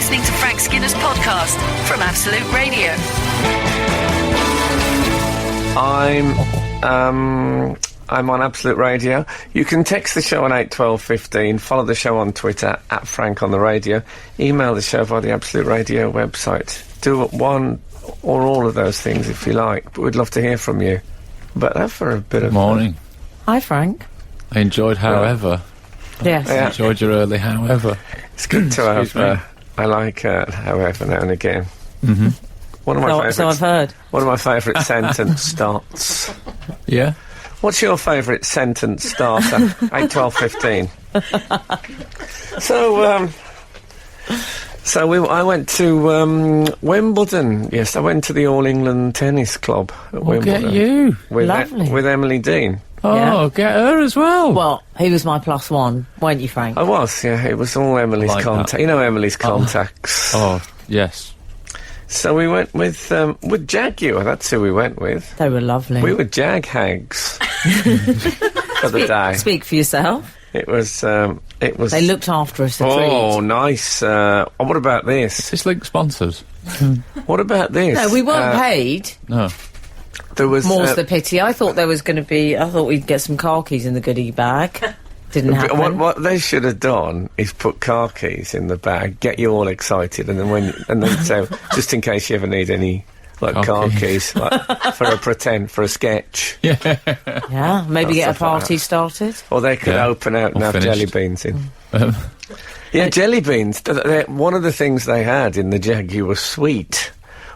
listening to Frank Skinner's podcast from Absolute Radio. I'm on Absolute Radio. You can text the show on 81215, follow the show on Twitter at Frank on the Radio, email the show via the Absolute Radio website. Do one or all of those things if you like, but we'd love to hear from you. But for a bit of morning. Hi, Frank. I enjoyed However. Yes. I enjoyed your early However. It's good to have. I like However now and again. Mm-hmm. One of my favourites. So I've heard. One of my favourite sentence starts. Yeah. What's your favourite sentence starter? 8, 12, 15. I went to Wimbledon. Yes, I went to the All England Tennis Club at Wimbledon. Get you. Lovely. With Emily Dean. Oh, Yeah. get her as well. Well, he was my +1, weren't you, Frank? I was, yeah. It was all Emily's Like contact. that. You know Emily's contacts. Oh, yes. So we went with Jaguar. That's who we went with. They were lovely. We were jag hags for the day. Speak for yourself. It was. They looked after us a Oh, treat. nice. What about Is this? this link sponsors? What about this? No, we weren't paid. No. There was. More's the pity. I thought there was going to be... I thought we'd get some car keys in the goodie bag. Didn't happen. What they should have done is put car keys in the bag, get you all excited, and then so just in case you ever need any car keys, like for a sketch, Yeah, maybe get a stuff like party that. started. or they could open out and Or have finished. jelly beans in. Yeah, jelly beans. One of the things they had in the Jaguar suite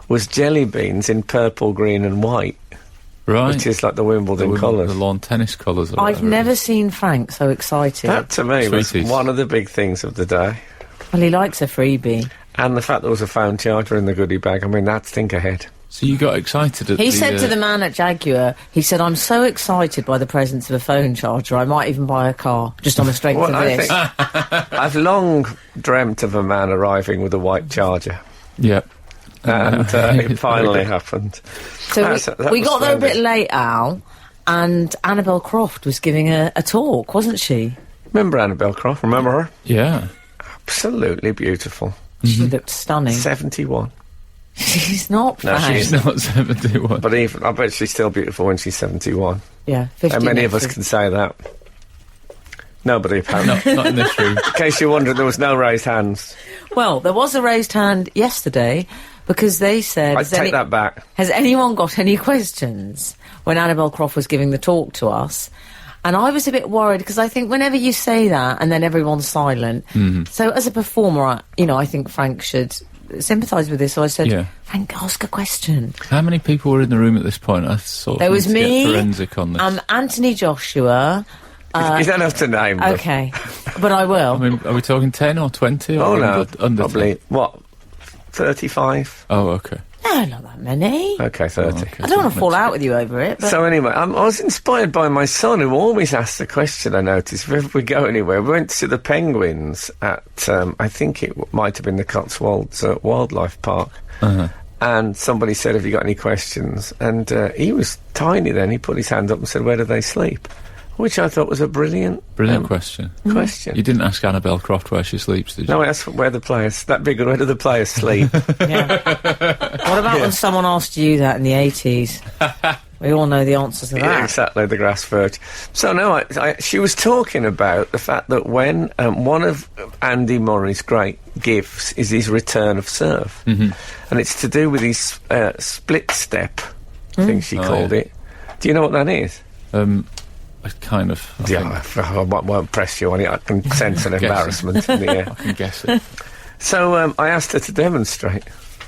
was jelly beans in purple, green, and white, Right. which is like the Wimbledon colours. The lawn tennis colours. I've never seen Frank so excited. That to me was Sweeties. one of the big things of the day. Well, he likes a freebie. And the fact there was a phone charger in the goodie bag, I mean, that's think ahead. So you got excited at He said to the man at Jaguar, he said, I'm so excited by the presence of a phone charger, I might even buy a car, just on the strength Well, of I this. think I've long dreamt of a man arriving with a white charger, Yeah. and it finally happened. So That we was got there a bit splendid. late, Al, and Annabel Croft was giving a talk, wasn't she? Remember Annabel Croft? Remember her? Yeah. Absolutely beautiful. She looked stunning. 71. She's not, No, Frank. she's It's not 71. But even, I bet she's still beautiful when she's 71. Yeah, 50 How many of us next can say that? Nobody, apparently. Not in this room. In case you're wondering, there was no raised hands. Well, there was a raised hand yesterday because they said... I take that back. Has anyone got any questions? When Annabel Croft was giving the talk to us. And I was a bit worried because I think whenever you say that and then everyone's silent, so as a performer, I think Frank should sympathise with this. So I said, Yeah. Frank, ask a question. How many people were in the room at this point? I sort of There was need to get me, forensic on this. Anthony Joshua. You don't have to name them. Okay, but I will. I mean, are we talking 10 or 20? Or Oh, no. under Probably, 10? what, 35? Oh, okay. No, not that many. Okay, 30. Oh, okay. I don't want to fall out with you over it, but So anyway, I was inspired by my son, who always asks the question, I noticed, if we go anywhere. We went to the penguins at, I think it might have been the Cotswolds Wildlife Park, and somebody said, have you got any questions? And he was tiny then, he put his hand up and said, where do they sleep? Which I thought was a brilliant question. question. You didn't ask Annabel Croft where she sleeps, did you? No, that's where the players, that big one, where do the players sleep? yeah. What about when someone asked you that in the 80s? We all know the answers to that. Yeah, exactly, the grass verge. So no, she was talking about the fact that when one of Andy Murray's great gifts is his return of serve, and it's to do with his split step, I think she called it. Do you know what that is? I kind of. I won't press you on it. I can sense an Guessing. embarrassment in the air. I can guess it. So I asked her to demonstrate.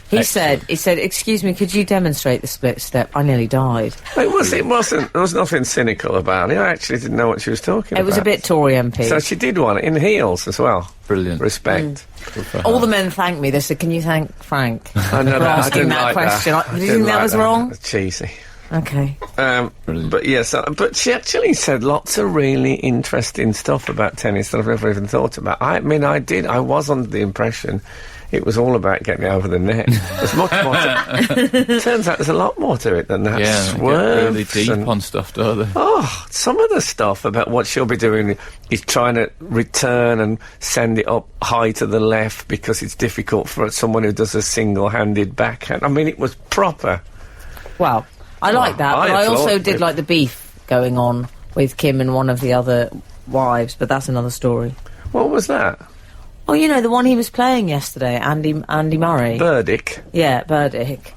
He said, excuse me, could you demonstrate the split step? I nearly died. It wasn't. There was nothing cynical about it. I actually didn't know what she was talking about. It was a bit Tory MP. So she did one in heels as well. Brilliant. Respect. Good for All her. the men thanked me. They said, can you thank Frank I know for that. I asking didn't that like question? That. Did you think that was wrong? It's cheesy. Okay. But yes, but she actually said lots of really interesting stuff about tennis that I've never even thought about. I mean, I was under the impression it was all about getting over the net. There's much more turns out there's a lot more to it than that. Yeah, they get really deep on stuff, don't they? Oh, some of the stuff about what she'll be doing is trying to return and send it up high to the left because it's difficult for someone who does a single-handed backhand. I mean, it was proper. Well, I like that, but I also did like the beef going on with Kim and one of the other wives, but that's another story. What was that? Oh, you know, the one he was playing yesterday, Andy Murray. Burdick. Yeah, Burdick.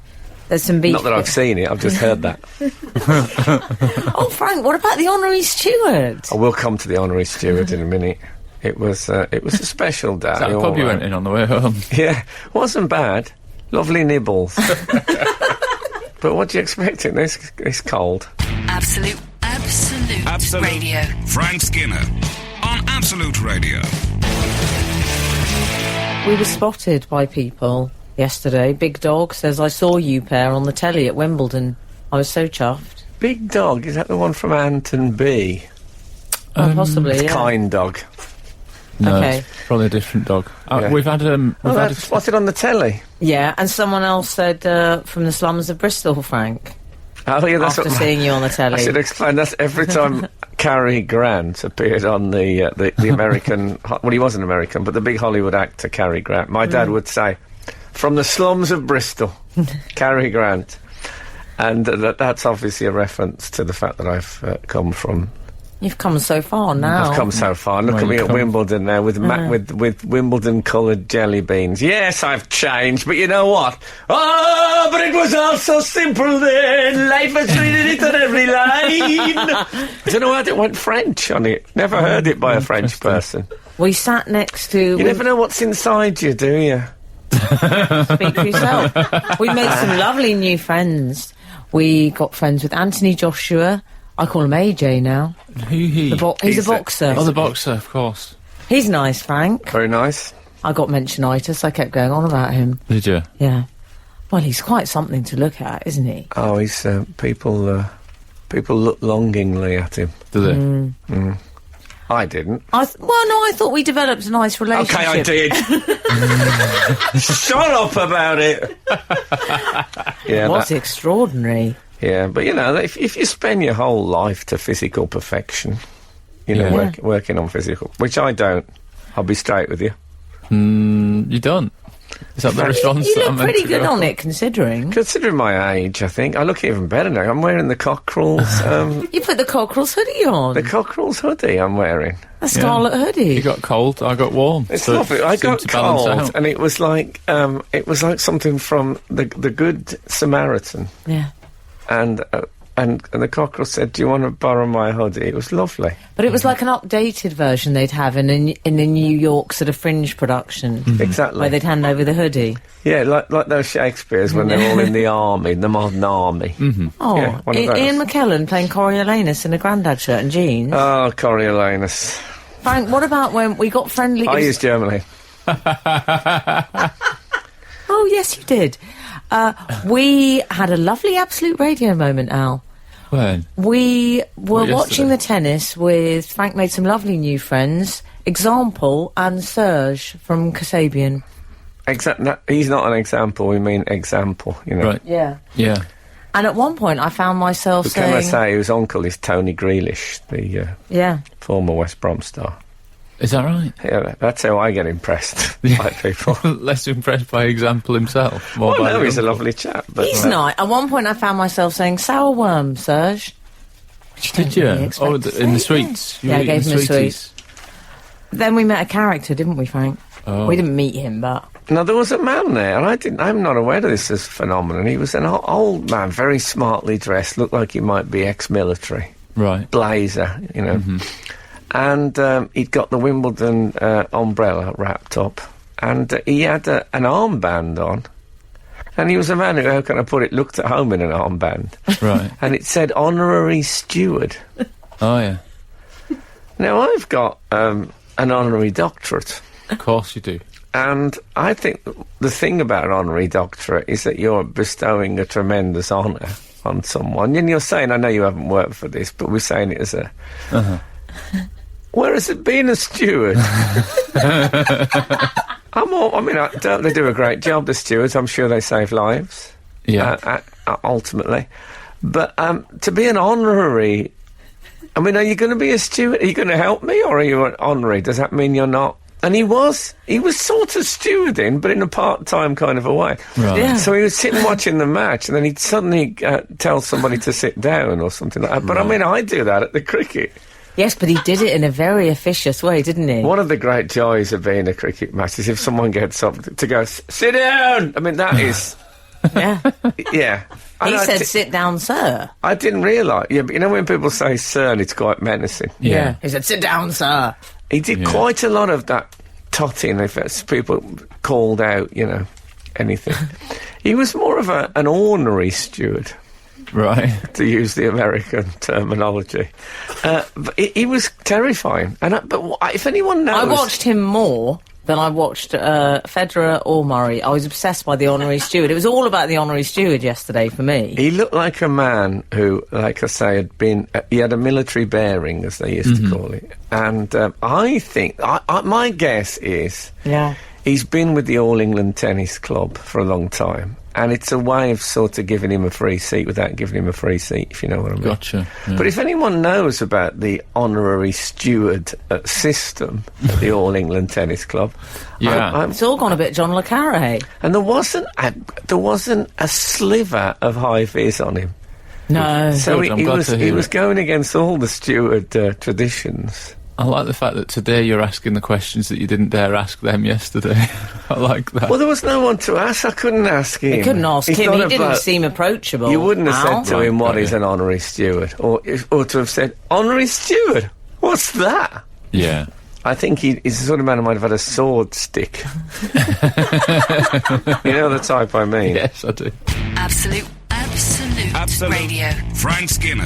There's some beef. Not that I've seen it, I've just heard that. Oh, Frank, what about the honorary steward? I will come to the honorary steward in a minute. It was a special day. Is that a pub you went in on the way home? Yeah, wasn't bad. Lovely nibbles. But what do you expect in this? It's cold. Absolute Radio. Frank Skinner on Absolute Radio. We were spotted by people yesterday. Big Dog says, I saw you pair on the telly at Wimbledon. I was so chuffed. Big Dog, is that the one from Anton B? Possibly, yeah. Kind Dog. No, Okay. it's probably a different dog. Yeah. We've had What's it on the telly? Yeah, and someone else said, from the slums of Bristol, Frank. Oh, yeah, that's After what seeing you on the I telly. should explain. That's every time Cary Grant appeared on the American. Well, he was an American, but the big Hollywood actor Cary Grant. My dad would say, "From the slums of Bristol, Cary Grant," and that's obviously a reference to the fact that I've come from. You've come so far now. I've come so far. Look at me at Wimbledon now with with Wimbledon-coloured jelly beans. Yes, I've changed, but you know what? Oh, but it was all so simple then. Life has treated it on every line. I don't know how it went French on it. Never heard it by a French person. We sat next to... You never know what's inside you, do you? Speak for yourself. We made some lovely new friends. We got friends with Anthony Joshua. I call him AJ now. Who he? He's a boxer. Oh, the boxer, of course. He's nice, Frank. Very nice. I got mentionitis. I kept going on about him. Did you? Yeah. Well, he's quite something to look at, isn't he? Oh, he's people look longingly at him. Do they? I didn't. Well, no, I thought we developed a nice relationship. Okay, I did. Shut up about it. Yeah, It was extraordinary. yeah, but you know, if you spend your whole life to physical perfection, you know, Yeah. working on physical, which I don't, I'll be straight with you. You don't? Is that the response You that I'm look meant pretty to good go on for? it, considering. Considering my age, I think I look even better now. I'm wearing the Cockerel's, You put the Cockerel's hoodie on. the Cockerel's hoodie. I'm wearing. A scarlet hoodie. You got cold, I got warm. It's so it lovely. I seemed got to balance cold, out. and it was like something from the Good Samaritan. Yeah. And the Cockerel said, "Do you want to borrow my hoodie?" It was lovely. But it was like an updated version they'd have in a New York sort of fringe production. Exactly. Where they'd hand over the hoodie. Yeah, like those Shakespeares when they're all in the army, the modern army. Oh, Yeah, one of those. Ian McKellen playing Coriolanus in a grandad shirt and jeans. Oh, Coriolanus. Frank, what about when we got friendly... I used Germany. Oh, yes, you did. We had a lovely Absolute Radio moment, Al. When? We were What, watching yesterday? the tennis with... Frank made some lovely new friends. Example and Serge from Kasabian. He's not an example, we mean example, you know. Right. Yeah. Yeah. And at one point I found myself But saying... can I say his uncle is Tony Grealish, the Yeah. former West Brom star. Is that right? Yeah, that's how I get impressed by people. Less impressed by example himself. More Well, by no, the he's a uncle. lovely chap. But, He's nice. At one point I found myself saying, sour worm, Serge. Which Did don't you? really expect Oh, to in the say, yeah. sweets? You Yeah, I were eating gave him a sweeties? Then we met a character, didn't we, Frank? Oh. We didn't meet him, but... No, there was a man there, and I'm not aware of this as a phenomenon. He was an old man, very smartly dressed, looked like he might be ex-military. Right. Blazer, you know. And he'd got the Wimbledon umbrella wrapped up, and he had an armband on. And he was a man who, how can I put it, looked at home in an armband. Right. And it said honorary steward. Oh, yeah. Now, I've got an honorary doctorate. Of course you do. And I think the thing about an honorary doctorate is that you're bestowing a tremendous honour on someone. And you're saying, I know you haven't worked for this, but we're saying it as a... Whereas it being a steward, Don't they do a great job, the stewards? I'm sure they save lives. Yeah. Ultimately. But to be an honorary... I mean, are you going to be a steward? Are you going to help me, or are you an honorary? Does that mean you're not? And he was sort of stewarding, but in a part-time kind of a way. Right. Yeah. So he was sitting watching the match, and then he'd suddenly tell somebody to sit down or something like that. But I mean, I do that at the cricket. Yes, but he did it in a very officious way, didn't he? One of the great joys of being a cricket match is if someone gets up to go, sit down! I mean, that is... Yeah. Yeah. He said, sit down, sir. I didn't realise. Yeah, but you know when people say sir, and it's quite menacing? Yeah. He said, sit down, sir. He did quite a lot of that totting, if it's people called out, anything. He was more of an ornery steward, Right. to use the American terminology. But he was terrifying. But if anyone knows... I watched him more than I watched Federer or Murray. I was obsessed by the honorary steward. It was all about the honorary steward yesterday for me. He looked like a man who, like I say, had been... he had a military bearing, as they used to call it. And I think... my guess is... Yeah. He's been with the All England Tennis Club for a long time. And it's a way of sort of giving him a free seat without giving him a free seat, if you know what I mean. Gotcha. Yeah. But if anyone knows about the honorary steward system at the All England Tennis Club... Yeah. It's all gone a bit John le Carre. And there wasn't a sliver of high vis on him. No. So Good, I'm glad to he hear was it. going against all the steward traditions. I like the fact that today you're asking the questions that you didn't dare ask them yesterday. I like that. Well, there was no one to ask. I couldn't ask him. You couldn't ask He's him. not He a didn't bloke. seem approachable. You wouldn't have Al? said to him, Right, what got is it. an honorary steward? Or to have said, honorary steward? What's that? Yeah. I think he's the sort of man who might have had a sword stick. You know the type I mean? Yes, I do. Absolute Radio. Frank Skinner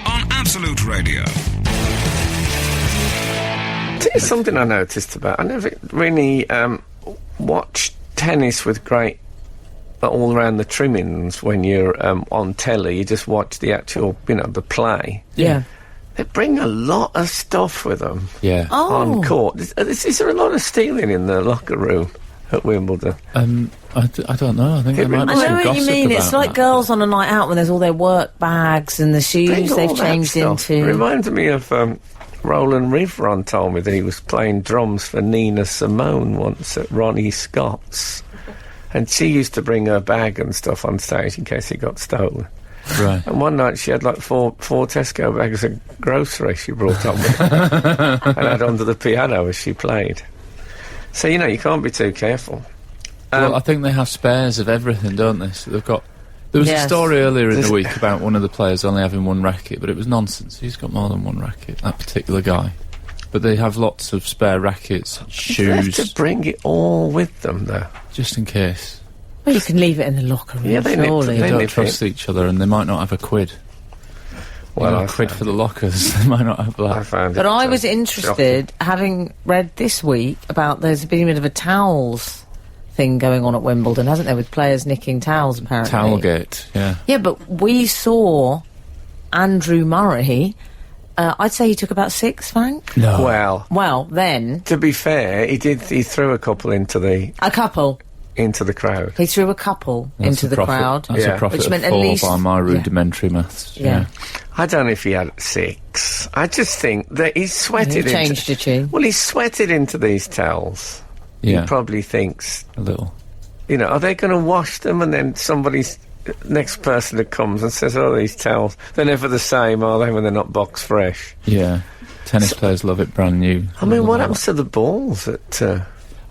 on Absolute Radio. There's something I noticed about... I never really watched tennis with great... all around the trimmings when you're on telly. You just watch the actual, the play. Yeah. They bring a lot of stuff with them Yeah. on court. Is there a lot of stealing in the locker room at Wimbledon? I don't know. I think there might be I some know what you gossip mean. It's about like that. girls on a night out when there's all their work bags and the shoes Bring all they've that changed stuff. into. It reminded me of Roland Rivron told me that he was playing drums for Nina Simone once at Ronnie Scott's. And she used to bring her bag and stuff on stage in case it got stolen. Right. And one night she had like four Tesco bags of grocery she brought on with her and had under the piano as she played. So, you can't be too careful. Well, I think they have spares of everything, don't they? So they've got... There was a Yes. story earlier in There's- the week about one of the players only having one racket, but it was nonsense. He's got more than one racket, that particular guy. But they have lots of spare rackets, They have shoes, to bring it all with them, though. just in case. Well, you can leave it in the locker room, Yeah, they nip- surely. They They don't nip trust each other, and they might not have a quid. Well, A I quid found for the lockers. They might not have I that. found But it, I was shocking. interested, having read this week about there's been a bit of a towels thing going on at Wimbledon, hasn't there, with players nicking towels, apparently. Towelgate, yeah. Yeah, but we saw Andrew Murray. I'd say he took about 6, Frank. No. Well, then, To be fair, he threw a couple into the a couple. crowd. He threw a couple That's into a the profit. crowd. That's Yeah. a profit Which of meant at 4 least- by my yeah. rudimentary maths. Yeah. I don't know if he had 6. I just think that he's sweated He changed into... a tune. Well, he's sweated into these towels. Yeah, He probably thinks, a little. are they going to wash them? And then next person that comes and says, oh, these towels, they're never the same, are they, when they're not box fresh? Yeah. Tennis players love it brand new. I mean, what happens to the balls at...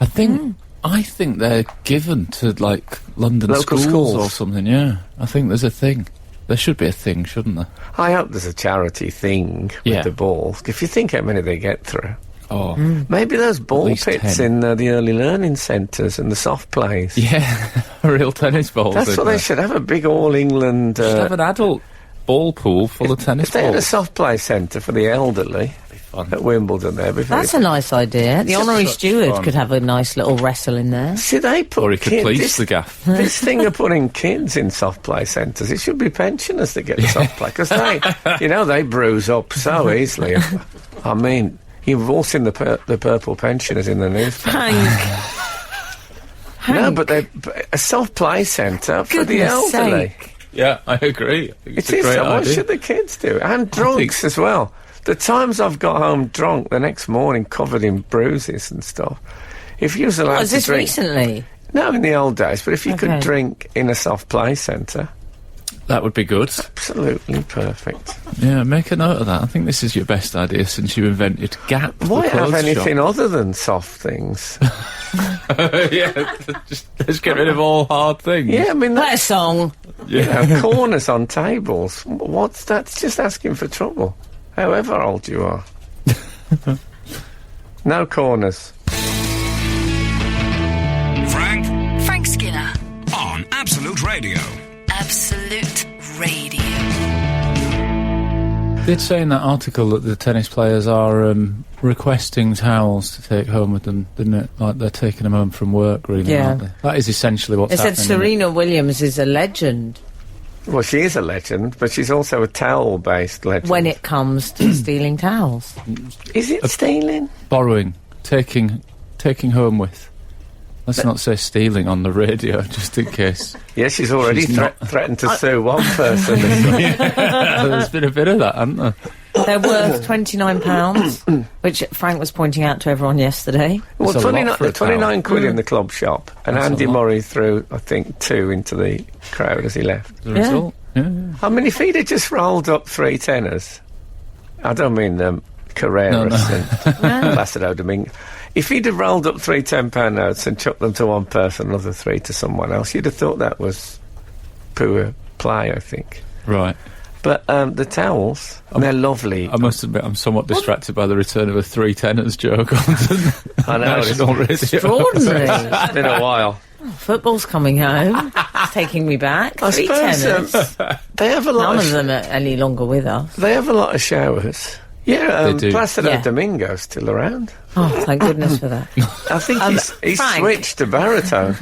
I think they're given to, like, London Local schools schools. or something, yeah. I think there's a thing. There should be a thing, shouldn't there? I hope there's a charity thing with Yeah. the balls. If you think how many they get through. Oh. Maybe those ball least pits 10. in the early learning centres and the soft plays. Yeah, real tennis balls. That's in what there. they should have, a big all-England... Should have an adult ball pool full of tennis if they had a balls. soft play centre for the elderly at Wimbledon there before... That's a nice idea. The honorary such steward fun. could have a nice little wrestle in there. See, they put Or he could kids... police the gaff. This thing of putting kids in soft play centres, it should be pensioners that get the soft play, because they, they bruise up so easily. I mean, you've all seen the purple pensioners in the newspaper. Hank. No, but a soft play centre for the Goodness elderly. sake. Yeah, I agree. I think it's It a is. great So what idea. should the kids do? And drunks as well. The times I've got home drunk the next morning, covered in bruises and stuff. If you was allowed Was to this drink, recently? no, in the old days, but if you could Okay. drink in a soft play centre, That would be good. absolutely perfect. Yeah, make a note of that. I think this is your best idea since you invented Gap. the Why have clothes anything shop. other than soft things? Yeah, let's get rid of all hard things. Yeah, I mean, Play a song. you know, corners on tables. That's just asking for trouble. However old you are. No corners. Frank Skinner. on Absolute Radio. Absolute Radio. Did say in that article that the tennis players are requesting towels to take home with them, didn't it? Like they're taking them home from work, really, Yeah. aren't they? That is essentially what's They said happening. isn't it? Serena Williams is a legend Well, she is a legend, but she's also a towel-based legend. when it comes to stealing towels. Is it stealing? Borrowing, taking home with. Let's not say stealing on the radio, just in case. Yes, she's already She's not- threatened to sue one person. There's been a bit of that, hasn't there? They're worth £29, which Frank was pointing out to everyone yesterday. Well, That's a lot for a 29 towel. quid in the club shop, and That's a Andy lot. Murray threw, I think, 2 into the crowd as he left. The Yeah. result. Yeah. I mean, if he'd have just rolled up 3 tenors, I don't mean Carreras and Placido Domingo. If he'd have rolled up 3 £10 notes and chucked them to one person, another 3 to someone else, you'd have thought that was poor play, I think. Right. But the towels, they're lovely. I must admit, I'm somewhat distracted by the return of a 3 tenors joke on the I know, national radio. Extraordinary. It's been a while. Football's coming home. It's taking me back. I 3 suppose tenors. they have a lot None of of them are any longer with us. They have a lot of showers. Yeah, They do. Placido Yeah. Domingo's still around. Oh, thank goodness for that. I think he's Frank. switched to baritone.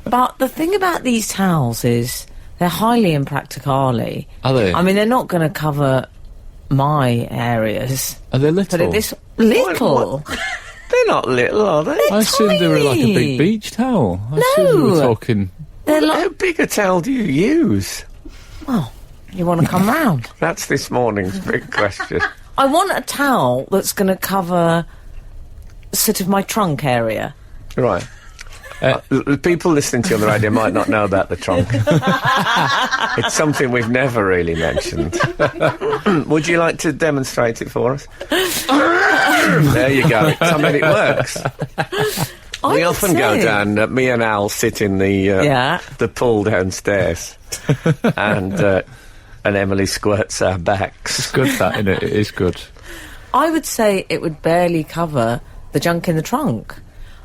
But the thing about these towels is they're highly impracticale. Are they? I mean, they're not going to cover my areas. Are they little? But it this little. They're not little, are they? I assumed they were like a tiny. big beach towel. I assumed we were No. talking... They're like, How big a towel do you use? well, you want to come round. That's this morning's big question. I want a towel that's going to cover sort of my trunk area. Right. The people listening to you on the radio might not know about the trunk. It's something we've never really mentioned. Would you like to demonstrate it for us? There you go. I mean, it works. I We would often go say- down, me and Al sit in Yeah. the pool downstairs, and Emily squirts our backs. It's good, that, innit? It is good. I would say it would barely cover the junk in the trunk.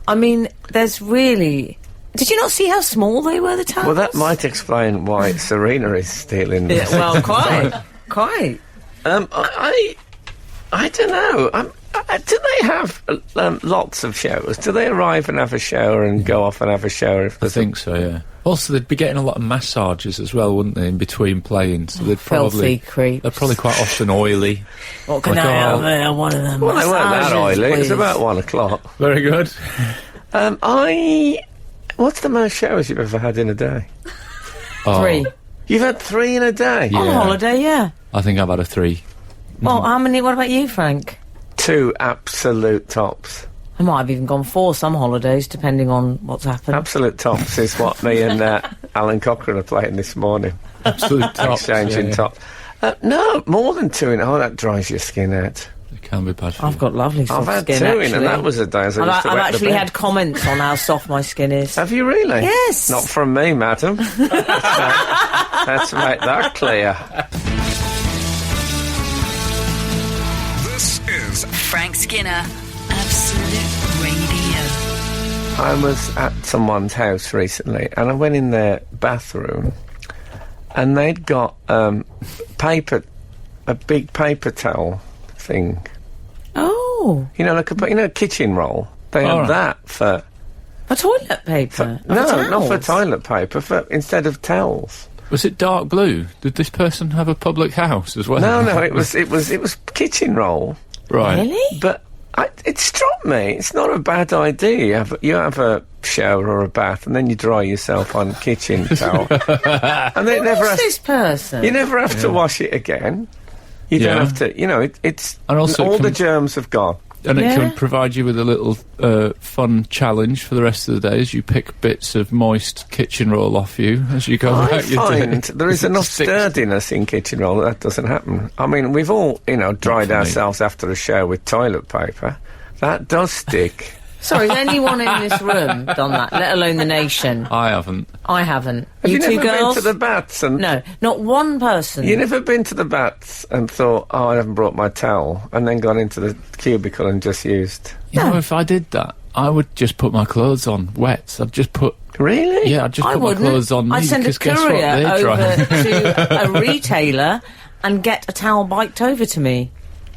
I mean, there's really... Did you not see how small they were, the towels? Well, that might explain why Serena is stealing. Yeah, well, quite. I don't know. Do they have lots of showers? Do they arrive and have a shower and go off and have a shower? If I there's think so, yeah. Also, they'd be getting a lot of massages as well, wouldn't they, in between playing? So they'd probably... Filthy creeps. They're probably quite often oily. What can Like, I have oh. there? One of them. Well, they weren't that massages, oily. It was please. about 1 o'clock. Very good. What's the most showers you've ever had in a day? Oh, 3. You've had 3 in a day? Yeah. On holiday, yeah. I think I've had a 3. Well, how many... What about you, Frank? 2 absolute tops. I might have even gone 4 some holidays, depending on what's happened. Absolute tops is what me and Alan Cockerel are playing this morning. Absolute tops. Exchanging yeah. tops. No, more than 2 in. Oh, that dries your skin out. It can be bad for I've you. got lovely I've soft had skin, 2 actually. in, and that was a day as I used to I've wet the actually bed. had comments on how soft my skin is. Have you really? Yes. Not from me, madam. Let's make that clear. This is Frank Skinner. Absolute Radio. I was at someone's house recently, and I went in their bathroom, and they'd got a big paper towel thing. Oh, You know, like a kitchen roll. They All had right. that for toilet paper. no, not for towels. toilet paper. For instead of towels. Was it dark blue? Did this person have a public house as well? No, it was kitchen roll. Right. Really? But It struck me. It's not a bad idea. You have a shower or a bath, and then you dry yourself on kitchen towel, and then this person? You never have to wash it again. You don't have to. You know, it's and also all the germs have gone. And it can provide you with a little fun challenge for the rest of the day as you pick bits of moist kitchen roll off you as you go about your day. I find there is enough sturdiness in kitchen roll that doesn't happen. I mean, we've all, dried ourselves after a shower with toilet paper. That does stick. Sorry, has anyone in this room done that, let alone the nation? I haven't. I haven't. Have you two never girls? been to the baths? And No, not one person. You never been to the baths and thought, oh, I haven't brought my towel, and then gone into the cubicle and just used... You know, if I did that, I would just put my clothes on wet. I'd just put... Really? Yeah, I'd just put my clothes on me. I'd send a courier over to a retailer and get a towel biked over to me.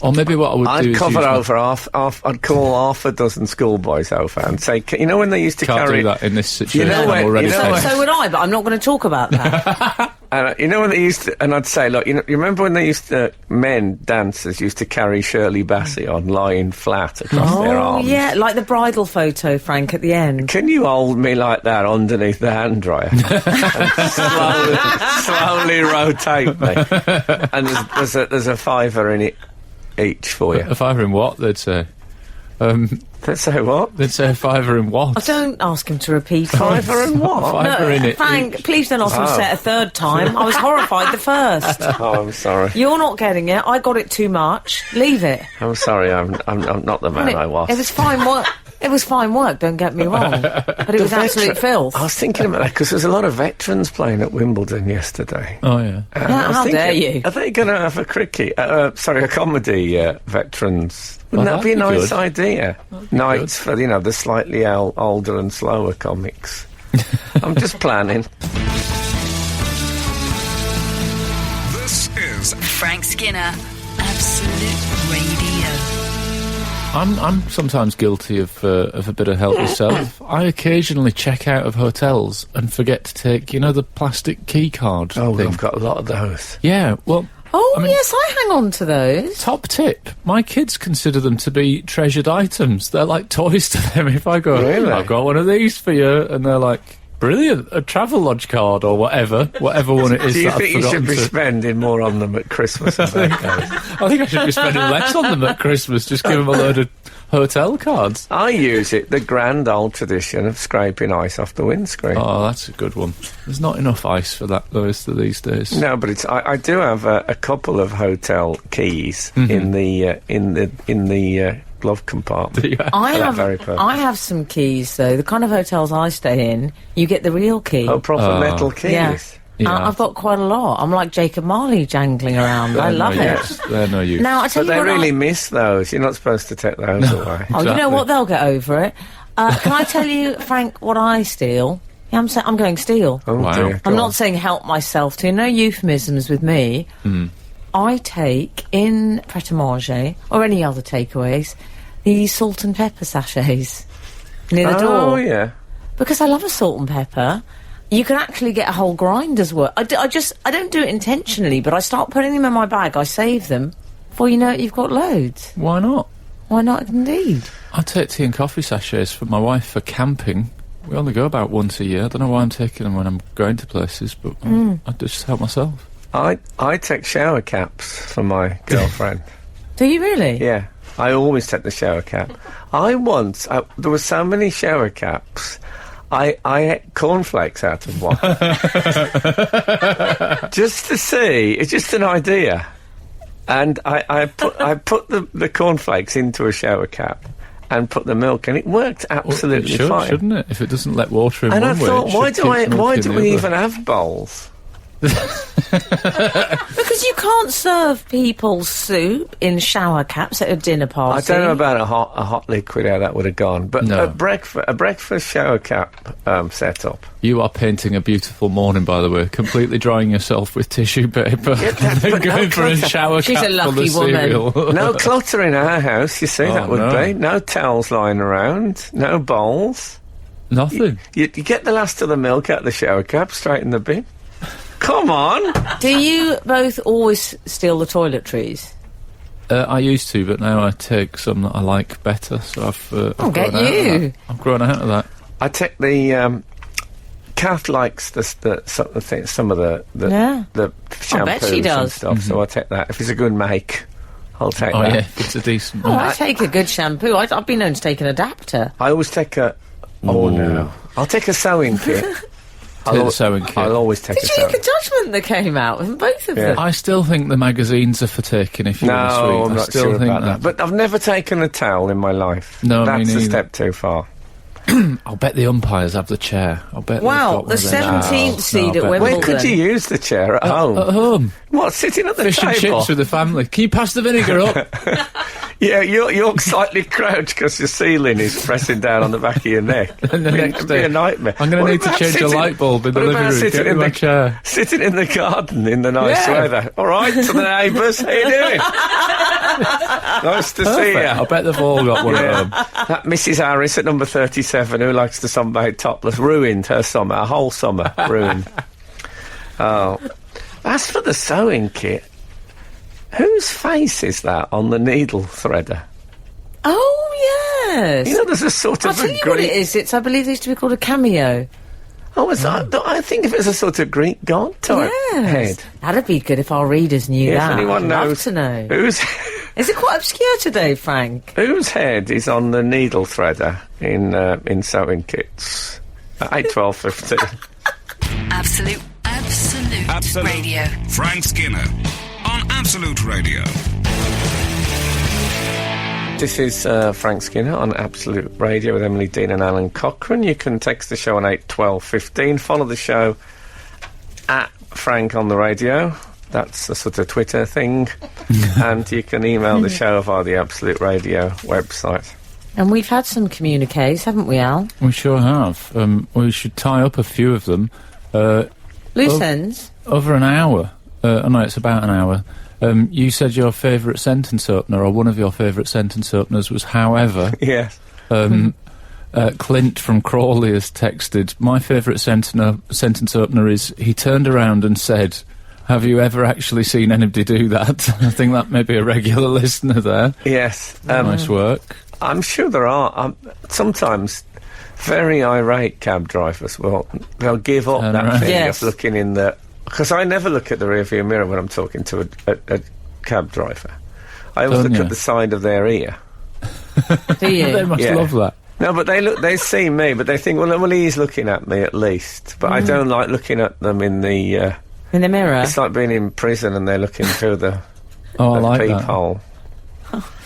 Or maybe what I would do I'd is cover over I'd call half a dozen schoolboys over and say, when they used to Can't carry... do that in this situation. I'm already So would I, but I'm not going to talk about that. And when they used to... And I'd say, look, you remember when they used to... Men, dancers, used to carry Shirley Bassey on lying flat across their arms? Oh, yeah, like the bridal photo, Frank, at the end. Can you hold me like that underneath the hand dryer? and slowly rotate me. And there's a fiver in it each for you. A fiver in what, they'd say? They'd say what? They'd say a fiver in what? Oh, don't ask him to repeat. Fiver in what? Fiver in it. Frank, please don't ask him to say it a third time. I was horrified the first. Oh, I'm sorry. You're not getting it. I got it too much. Leave it. I'm sorry. I'm not the man I was. It was fine work. It was fine work, don't get me wrong. But it was absolute filth. I was thinking about that because there's a lot of veterans playing at Wimbledon yesterday. Oh, yeah. How dare you? Are they going to have a comedy veterans? Wouldn't that be a nice idea? Nights for, the slightly older and slower comics. I'm just planning. This is Frank Skinner, Absolute Radio. I'm sometimes guilty of a bit of help myself. I occasionally check out of hotels and forget to take, the plastic key card Oh, thing. I've got a lot of those. Yeah, well... Yes, I hang on to those. Top tip, my kids consider them to be treasured items. They're like toys to them. If I go, Really? I've got one of these for you, and they're like, brilliant, a Travelodge card or whatever one it is. Do you that think you I've should forgotten be to... spending more on them at Christmas and birthdays? I think I should be spending less on them at Christmas. Just give them a load of hotel cards. I use the grand old tradition of scraping ice off the windscreen. Oh, that's a good one. There's not enough ice for that, though, is there, these days? No, but I do have a couple of hotel keys in the glove compartment. Yeah. I have some keys, though. The kind of hotels I stay in, you get the real key. Oh, proper metal keys. Yeah. Yeah. I've got quite a lot. I'm like Jacob Marley jangling around. I love it. They're no use. Now, I tell But you they what really miss those. You're not supposed to take those away. Oh, you know what? They'll get over it. Can I tell you, Frank, what I steal? Yeah, I'm going steal. Oh, Wow. dear. I'm Go not on. saying help myself to. No euphemisms with me. I take, in Pret-a-Manger, or any other takeaways, the salt and pepper sachets near the door. Oh, yeah. Because I love a salt and pepper. You can actually get a whole grinder's worth. I don't do it intentionally, but I start putting them in my bag. I save them. Before you know it, you've got loads. Why not? Why not, indeed? I take tea and coffee sachets for my wife for camping. We only go about once a year. I don't know why I'm taking them when I'm going to places, but I just help myself. I take shower caps for my girlfriend. Do you really? Yeah. I always take the shower cap. There were so many shower caps, I ate cornflakes out of one. Just to see, it's just an idea. And I put the cornflakes into a shower cap and put the milk, and it worked absolutely it should, fine. Shouldn't it? If it doesn't let water in And one I way, thought, it should why keep do milk in we the even other. have bowls? Because you can't serve people soup in shower caps at a dinner party. I don't know about a hot liquid, how that would have gone, but No. a breakfast shower cap setup. You are painting a beautiful morning, by the way. Completely drying yourself with tissue paper and then but no going for a clutter. shower She's cap a lucky full of woman. cereal. No clutter in our house, you see, that would no. be. No towels lying around, no bowls. Nothing. You get the last of the milk out of the shower cap, straight in the bin. Come on! Do you both always steal the toiletries? I used to, but now I take some that I like better. So I've get grown out of you. that. I've grown out of that. I take the Kath likes some of the Yeah. shampoos bet she and does. stuff, so I take that. If it's a good make, I'll take Oh that. yeah, it's a decent. Oh, one. I take a good shampoo. I've been known to take an adapter. I always take a. Oh no! I'll take a sewing kit. Take the sewing kit. I'll always take Did a you sewing. look at Judgment that came out from both of Yeah. them? I still think the magazines are for taking. If you want No, sweet, I'm I not still sure think about that. But I've never taken a towel in my life. No, me that's a neither. step too far. I'll bet the umpires have the chair. I'll bet. Wow, they've got the one of them. 17th seed I'll at bet they Wimbledon. Where could you use the chair at home? At home, What, sitting at the fish and table? chips with the family. Can you pass the vinegar up? Yeah, you're slightly crouched because your ceiling is pressing down on the back of your neck. And the next It'd be day, a nightmare. I'm going What to need to about change a sitting- light bulb in the what living about room. sitting Get me in my the chair. Sitting in the garden in the nice Yeah. weather. All right, to the neighbours, how you doing? Nice to see you. I bet they've all got one Yeah. of them. That Mrs. Harris at number 37, who likes to sunbathe topless, ruined her summer, a whole summer, ruined. Oh. As for the sewing kit, whose face is that on the needle threader? Oh, yes. You know, there's a sort I'll of tell a you what it Greek... is. I believe it used to be called a cameo. Oh, I think if it's a sort of Greek god type Yes. head. That'd be good if our readers knew If that. anyone I'd love knows to know. whose Is it quite obscure today, Frank? whose head is on the needle threader in sewing kits? 8, 12, 15. Absolute Radio. Frank Skinner on Absolute Radio. This is Frank Skinner on Absolute Radio with Emily Dean and Alan Cockerel. You can text the show on 8, 12, 15. Follow the show at Frank on the Radio. That's the sort of Twitter thing. And you can email the show via the Absolute Radio website. And we've had some communiques, haven't we, Al? We sure have. We should tie up a few of them. Loose ends. Over an hour. No, it's about an hour. You said your favourite sentence opener, or one of your favourite sentence openers, was however. Yes. Clint from Crawley has texted, my favourite sentence opener is, he turned around and said, have you ever actually seen anybody do that? I think that may be a regular listener there. Yes. Nice work. I'm sure there are. Sometimes very irate cab drivers they'll give up Turn that around. thing Yes. of looking in the... Because I never look at the rearview mirror when I'm talking to a cab driver. I always Don't look you? at the side of their ear. Do you? They must Yeah. love that. No, but they see me, but they think, well, he's looking at me at least. But I don't like looking at them in the... In the mirror? it's like being in prison and they're looking through the Oh, I like that. peephole.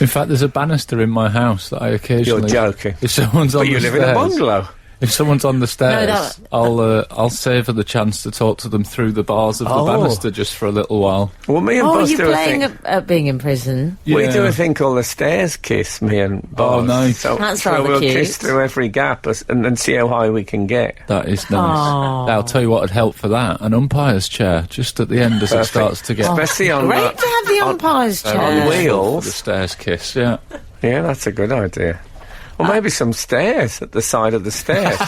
In fact, there's a banister in my house that I occasionally... You're joking. If someone's on But you the live in a stairs... bungalow. If someone's on the stairs, that- I'll savour the chance to talk to them through the bars of the Oh. banister just for a little while. Well, me and Oh, Buzz you're do a playing thing... at being in prison. We Yeah. do a thing called the stairs kiss, me and Buzz. Oh, nice. So, That's so rather we'll cute. kiss through every gap and see how high we can get. That is nice. Oh. I'll tell you what would help for that. An umpire's chair, just at the end as it Perfect. starts to get... Especially on Great to have the umpire's on chair. wheels. For the stairs kiss, yeah. Yeah, that's a good idea. Or maybe some stairs at the side of the stairs.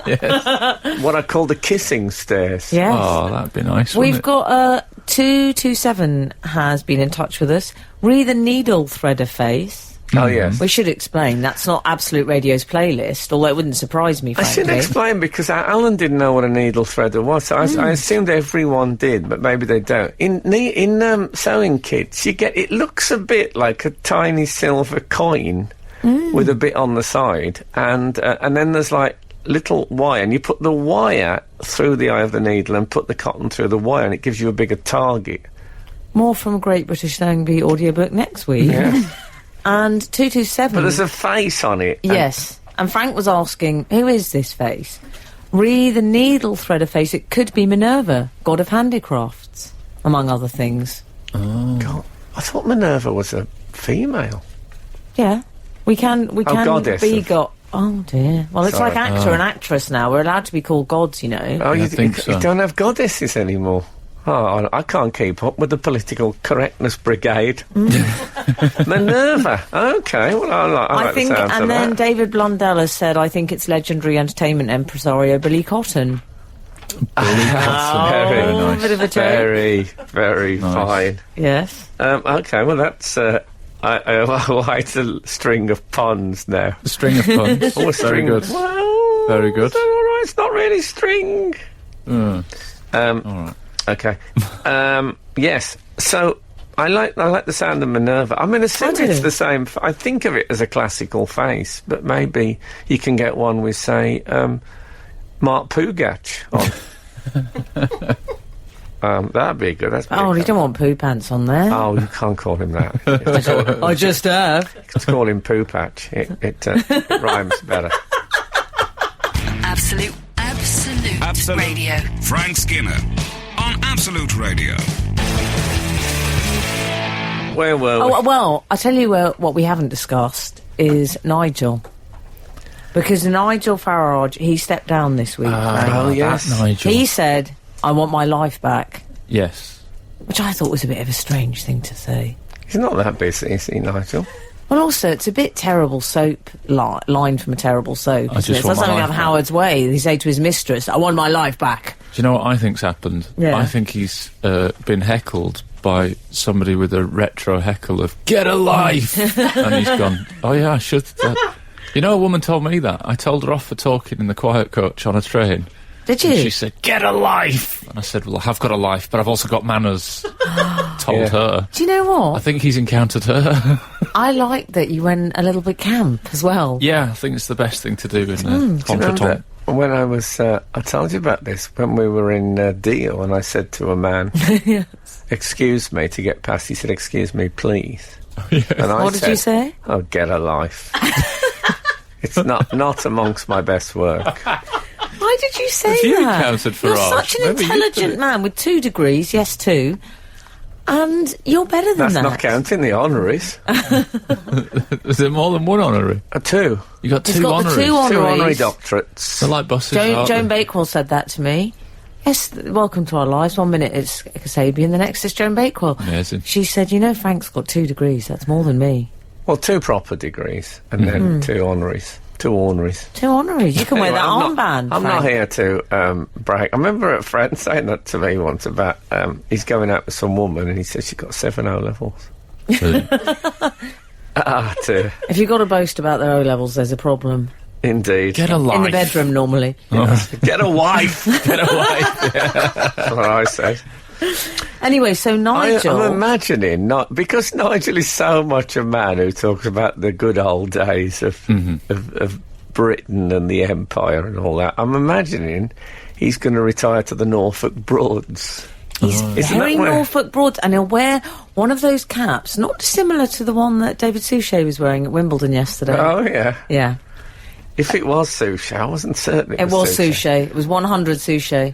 Yes. What I call the kissing stairs. Yes. Oh, that'd be nice, We've wouldn't got 227 has been in touch with us. Re the needle threader face. Oh, yes. We should explain that's not Absolute Radio's playlist, although it wouldn't surprise me, I should frankly. explain because Alan didn't know what a needle threader was. So I assumed everyone did, but maybe they don't. In sewing kits, you get... It looks a bit like a tiny silver coin with a bit on the side, and then there's like little wire, and you put the wire through the eye of the needle and put the cotton through the wire, and it gives you a bigger target. More from Great British Sewing Bee audiobook next week. Yeah. And 227... But there's a face on it. and- Yes. And Frank was asking, who is this face? Re the needle threader face. It could be Minerva, god of handicrafts, among other things. God, I thought Minerva was a female. Yeah. We can goddess be of- got... Oh, dear. Well, it's Sorry. like actor and actress now. We're allowed to be called gods, you know. Oh, I you, think you, so. you don't have goddesses anymore. Oh, I can't keep up with the political correctness brigade. Minerva. Okay, well, I like I think, the sounds of and then that. David Blundell has said, I think it's legendary entertainment impresario Billy Cotton. Very Oh, nice. bit of a joke. Very, very Nice. fine. Yes. Okay, well, that's quite a string of puns now. A string of puns. Oh, a Very string. good. Well, Very good. All right, it's not really string. All right. Okay. Yes. So I like the sound of Minerva. I mean, assume do. it's the same. I think of it as a classical face, but maybe you can get one with, say, Mark Pugach on. That'd be good. That's pretty Oh, you clever. don't want poo pants on there. Oh, you can't call him that. I just have. Let's call him Poo Patch. It rhymes better. Absolute Radio. Frank Skinner on Absolute Radio. Where were we? Oh, well, I tell you what we haven't discussed is Nigel. Because Nigel Farage, he stepped down this week. Oh, yes. That Nigel. He said, I want my life back. Yes. Which I thought was a bit of a strange thing to say. He's not that busy, is he, Nigel? Well, also, it's a bit terrible soap line from a terrible soap. I Isn't just it? want It's my something life out of back. Howard's Way. He say to his mistress, I want my life back. Do you know what I think's happened? Yeah. I think he's been heckled by somebody with a retro heckle of "Get a life," and he's gone, "Oh yeah, I should." You know, a woman told me that. I told her off for talking in the quiet coach on a train. Did And you? she said, "Get a life," and I said, "Well, I have got a life, but I've also got manners." Told Yeah. her. Do you know I what? think he's encountered her. I like that you went a little bit camp as well. Yeah, I think it's the best thing to do in a Do you remember contretemps. when I was, I told you about this, when we were in Deal, and I said to a man, excuse me, to get past, he said, excuse me, please. And I What did you say? Oh, get a life. It's not amongst my best work. Why did you say Have you that? encountered You're Farage? such an Maybe you intelligent did. man with 2 degrees, yes 2, and you're better than That's that. not counting the honoraries. Is there more than one honorary? 2. You got He's two got the honoraries. 2 2 honorary honoraries. doctorates. They're like buses. Joan aren't they? Bakewell said that to me. Yes, welcome to our lives. 1 minute it's Kasabian, the next is Joan Bakewell. Amazing. She said, you know, Frank's got 2 degrees, that's more than me. Well, 2 proper degrees, and then 2 honoraries. 2 orneries. 2 honoraries. You can wear Anyway, that I'm armband. I'm not Frank. here to brag. I remember a friend saying that to me once about he's going out with some woman and he says she got 7 O-levels. Dear. If you've got to boast about their O-levels, there's a problem. Indeed. Get a life. In the bedroom, normally. Get a wife. Get a life. That's what I said. Anyway, so Nigel... I'm imagining, because Nigel is so much a man who talks about the good old days of Britain and the Empire and all that. I'm imagining he's going to retire to the Norfolk Broads. He's Isn't very that where- Norfolk Broads, and he'll wear one of those caps, not dissimilar to the one that David Suchet was wearing at Wimbledon yesterday. Oh, yeah. Yeah, If it was Suchet, I wasn't certain it was Suchet. It was 100 Suchet.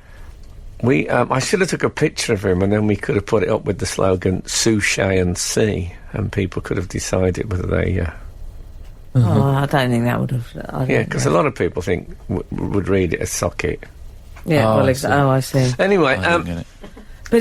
I should have took a picture of him and then we could have put it up with the slogan Suchet and Sea, and people could have decided whether they... Oh, I don't think that would have... Yeah, because a lot of people think would read it as socket. Yeah, Oh, well, I see. I see. Anyway, I didn't get it. But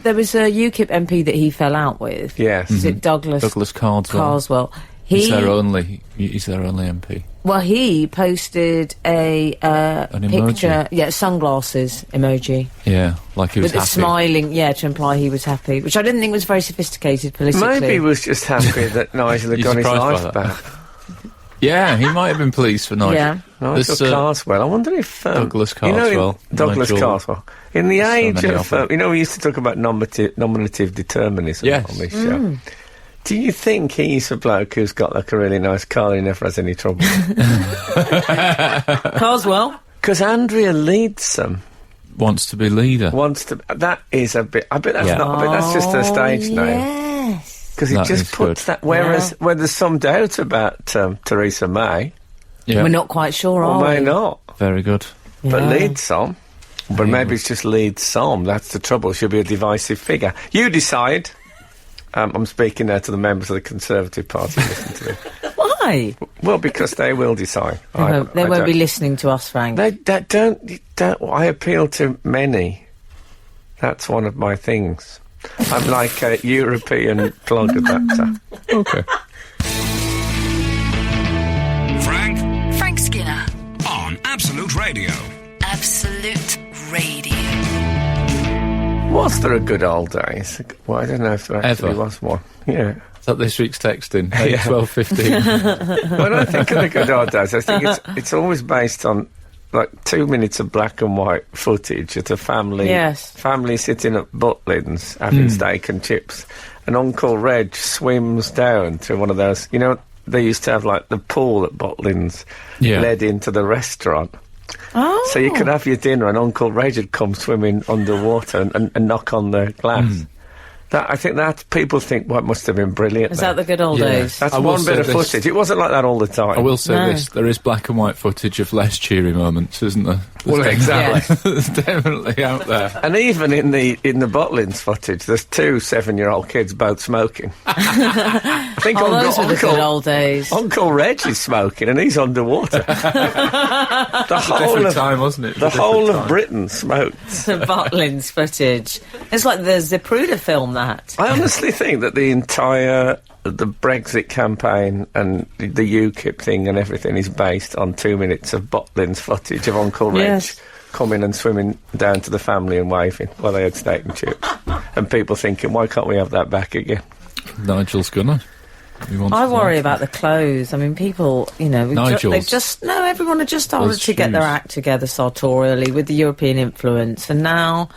there was a UKIP MP that he fell out with. yes. Is it Douglas Carswell? He's their only MP. Well, he posted a emoji. picture, sunglasses emoji. Yeah, like he was With a happy. smiling, to imply he was happy, which I didn't think was very sophisticated politically. Maybe he was just happy that Nigel had You got his surprised by life that? back. Yeah, he might have been pleased for Nigel. Yeah. Nigel There's, Carswell. I wonder if... Douglas you know, Carswell, Douglas Nigel- Carswell. In the so age many of... of them. we used to talk about nominative determinism Yes. on this show. Do you think he's a bloke who's got like a really nice car and never has any trouble? Carswell. Because Andrea Leadsom Wants to be leader. wants to... That is a bit... I bet that's not... I bet that's just her stage name. Yes. Because it That just is puts good. that... Whereas where there's some doubt about Theresa May, Yeah, We're not quite sure, or are may we? not. very good. But Yeah. Leadsom. But maybe it's just Leadsom. That's the trouble. She'll be a divisive figure. You decide. I'm speaking now to the members of the Conservative Party. Listen to me. Why? Well, because they will decide. They won't don't- be listening to us, Frank. They don't. I appeal to many. That's one of my things. I'm like a European plug at that. Okay. Frank Frank Skinner. on Absolute Radio. Absolute Absolute Radio. Was there a good old days? Well, I don't know if there actually was one. Yeah. Is that this week's texting? 8, 12, 15. When I think of the good old days, I think it's always based on like 2 minutes of black and white footage at a family sitting at Butlins having steak and chips, and Uncle Reg swims down to one of those, you know, they used to have like the pool at Butlins led into the restaurant. Oh. So you could have your dinner and Uncle Reg would come swimming underwater and knock on the glass. I think that people think, well, it must have been brilliant. Is that the good old days? That's one bit of footage. It wasn't like that all the time. I will say this, there is black and white footage of less cheery moments, isn't there? Well, exactly. There's definitely out there. And even in the Butlins footage, there's 2 7-year-old kids both smoking. I think those were the good old days. Uncle Reg is smoking and he's underwater. The whole of time, wasn't it? The whole of Britain smoked. The Butlins footage. It's like the Zapruder film, that. I honestly think that the Brexit campaign and the UKIP thing and everything is based on 2 minutes of Butlins footage of Uncle Reg coming and swimming down to the family and waving while they had steak and chips. And people thinking, why can't we have that back again? Nigel's gonna. I worry about the clothes. I mean, people, you know, everyone had just started to get their act together sartorially with the European influence, and now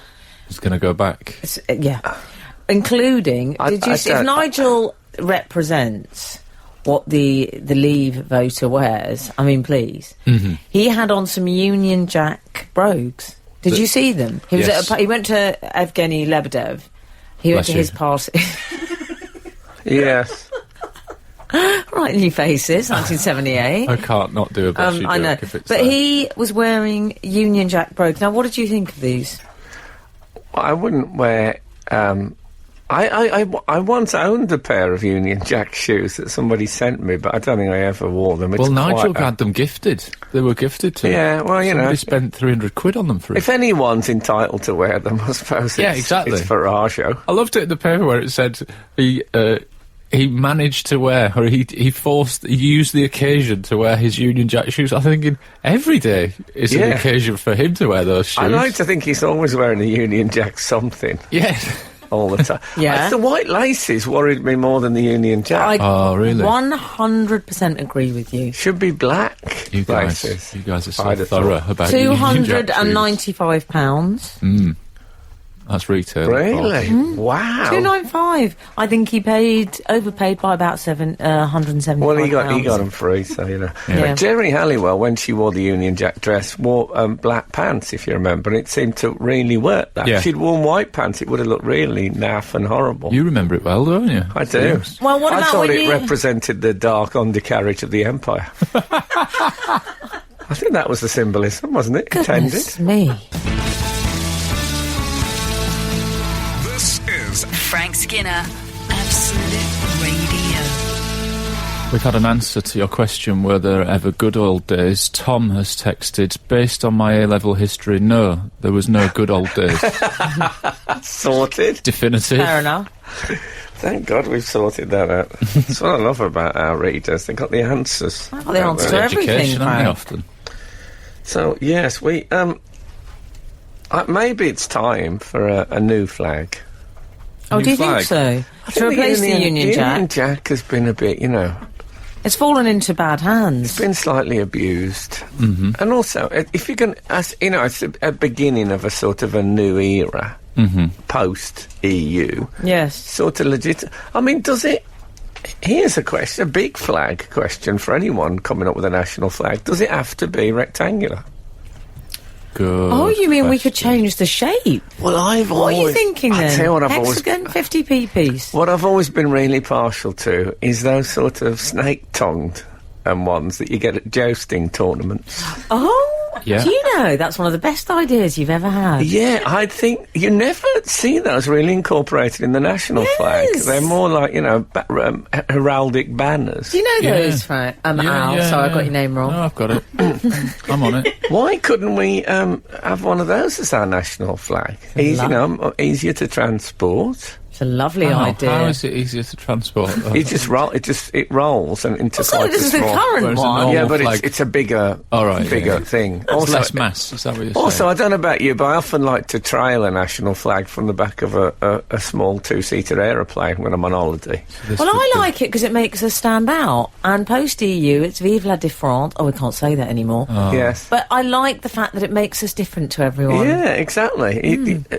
it's going to go back. Including, did you see if Nigel represents what the Leave voter wears? I mean, please. He had on some Union Jack brogues. Did you see them? He was he went to Evgeny Lebedev. He went to his party. Yes. Right in your faces, 1978. I can't not do a Bessie joke. I know. If it's but he was wearing Union Jack brogues. Now, what did you think of these? Well, I wouldn't wear... I once owned a pair of Union Jack shoes that somebody sent me, but I don't think I ever wore them. Nigel had them gifted. They were gifted to him. Yeah, well, you Somebody spent 300 quid on them for him. If anyone's entitled to wear them, I suppose exactly. It's Farage. I loved it in the paper where it said he managed to wear, or he used the occasion to wear his Union Jack shoes. I'm thinking, every day is an occasion for him to wear those shoes. I like to think he's always wearing a Union Jack something. Yes. All the time. The white laces worried me more than the Union Jack. Oh, really? 100% agree with you. Should be black you guys are so thorough about £295. That's retail. Really? Wow. 295. I think he overpaid by about £175. Well, he got them free, so you know. Yeah. Jerry Halliwell, when she wore the Union Jack dress, wore black pants, if you remember, and it seemed to really work. That if she'd worn white pants, it would have looked really naff and horrible. You remember it well, don't you? I do. Well, what about I thought it represented the dark undercarriage of the empire. I think that was the symbolism, wasn't it? Goodness me. Frank Skinner, Absolute Radio. We've had an answer to your question, were there ever good old days? Tom has texted, based on my A-level history, no, there was no good old days. Sorted. Definitive. Fair enough. Thank God we've sorted that out. That's what I love about our readers. They've got the answers. I've got the answer to everything, Frank. Often. So, yes, we... maybe it's time for a new flag. Oh, do you think so? To replace the Union Jack? Union Jack has been a bit, you know... It's fallen into bad hands. It's been slightly abused. And also, if you can... you know, it's a beginning of a sort of a new era, post-EU. Yes. Sort of legit... I mean, does it... Here's a question, a big flag question for anyone coming up with a national flag. Does it have to be rectangular? Good oh, you mean question. we could change the shape? Well, What are you thinking then? I tell you what Hexagon, 50p piece. What I've always been really partial to is those sort of snake-tongued ones that you get at jousting tournaments. Oh, yeah. Do you know that's one of the best ideas you've ever had? Yeah, I think you never see those really incorporated in the national flag. They're more like, you know, heraldic banners. Do you know those, Frank? Al, sorry, I got your name wrong. No, I've got it. I'm on it. Why couldn't we have one of those as our national flag? Easier to transport. It's a lovely How? idea. How is it easier to transport? It rolls and into So quite this a is the small. current Whereas a one. normal Yeah, but flag- it's a bigger, yeah. thing. It's less mass, is that what you're saying? Also, I don't know about you, but I often like to trail a national flag from the back of a small two-seater aeroplane when I'm on holiday. This Well, would I be- like it because it makes us stand out. And post-EU, it's Vive la différence. Oh, we can't say that anymore. Yes. But I like the fact that it makes us different to everyone. Yeah, exactly.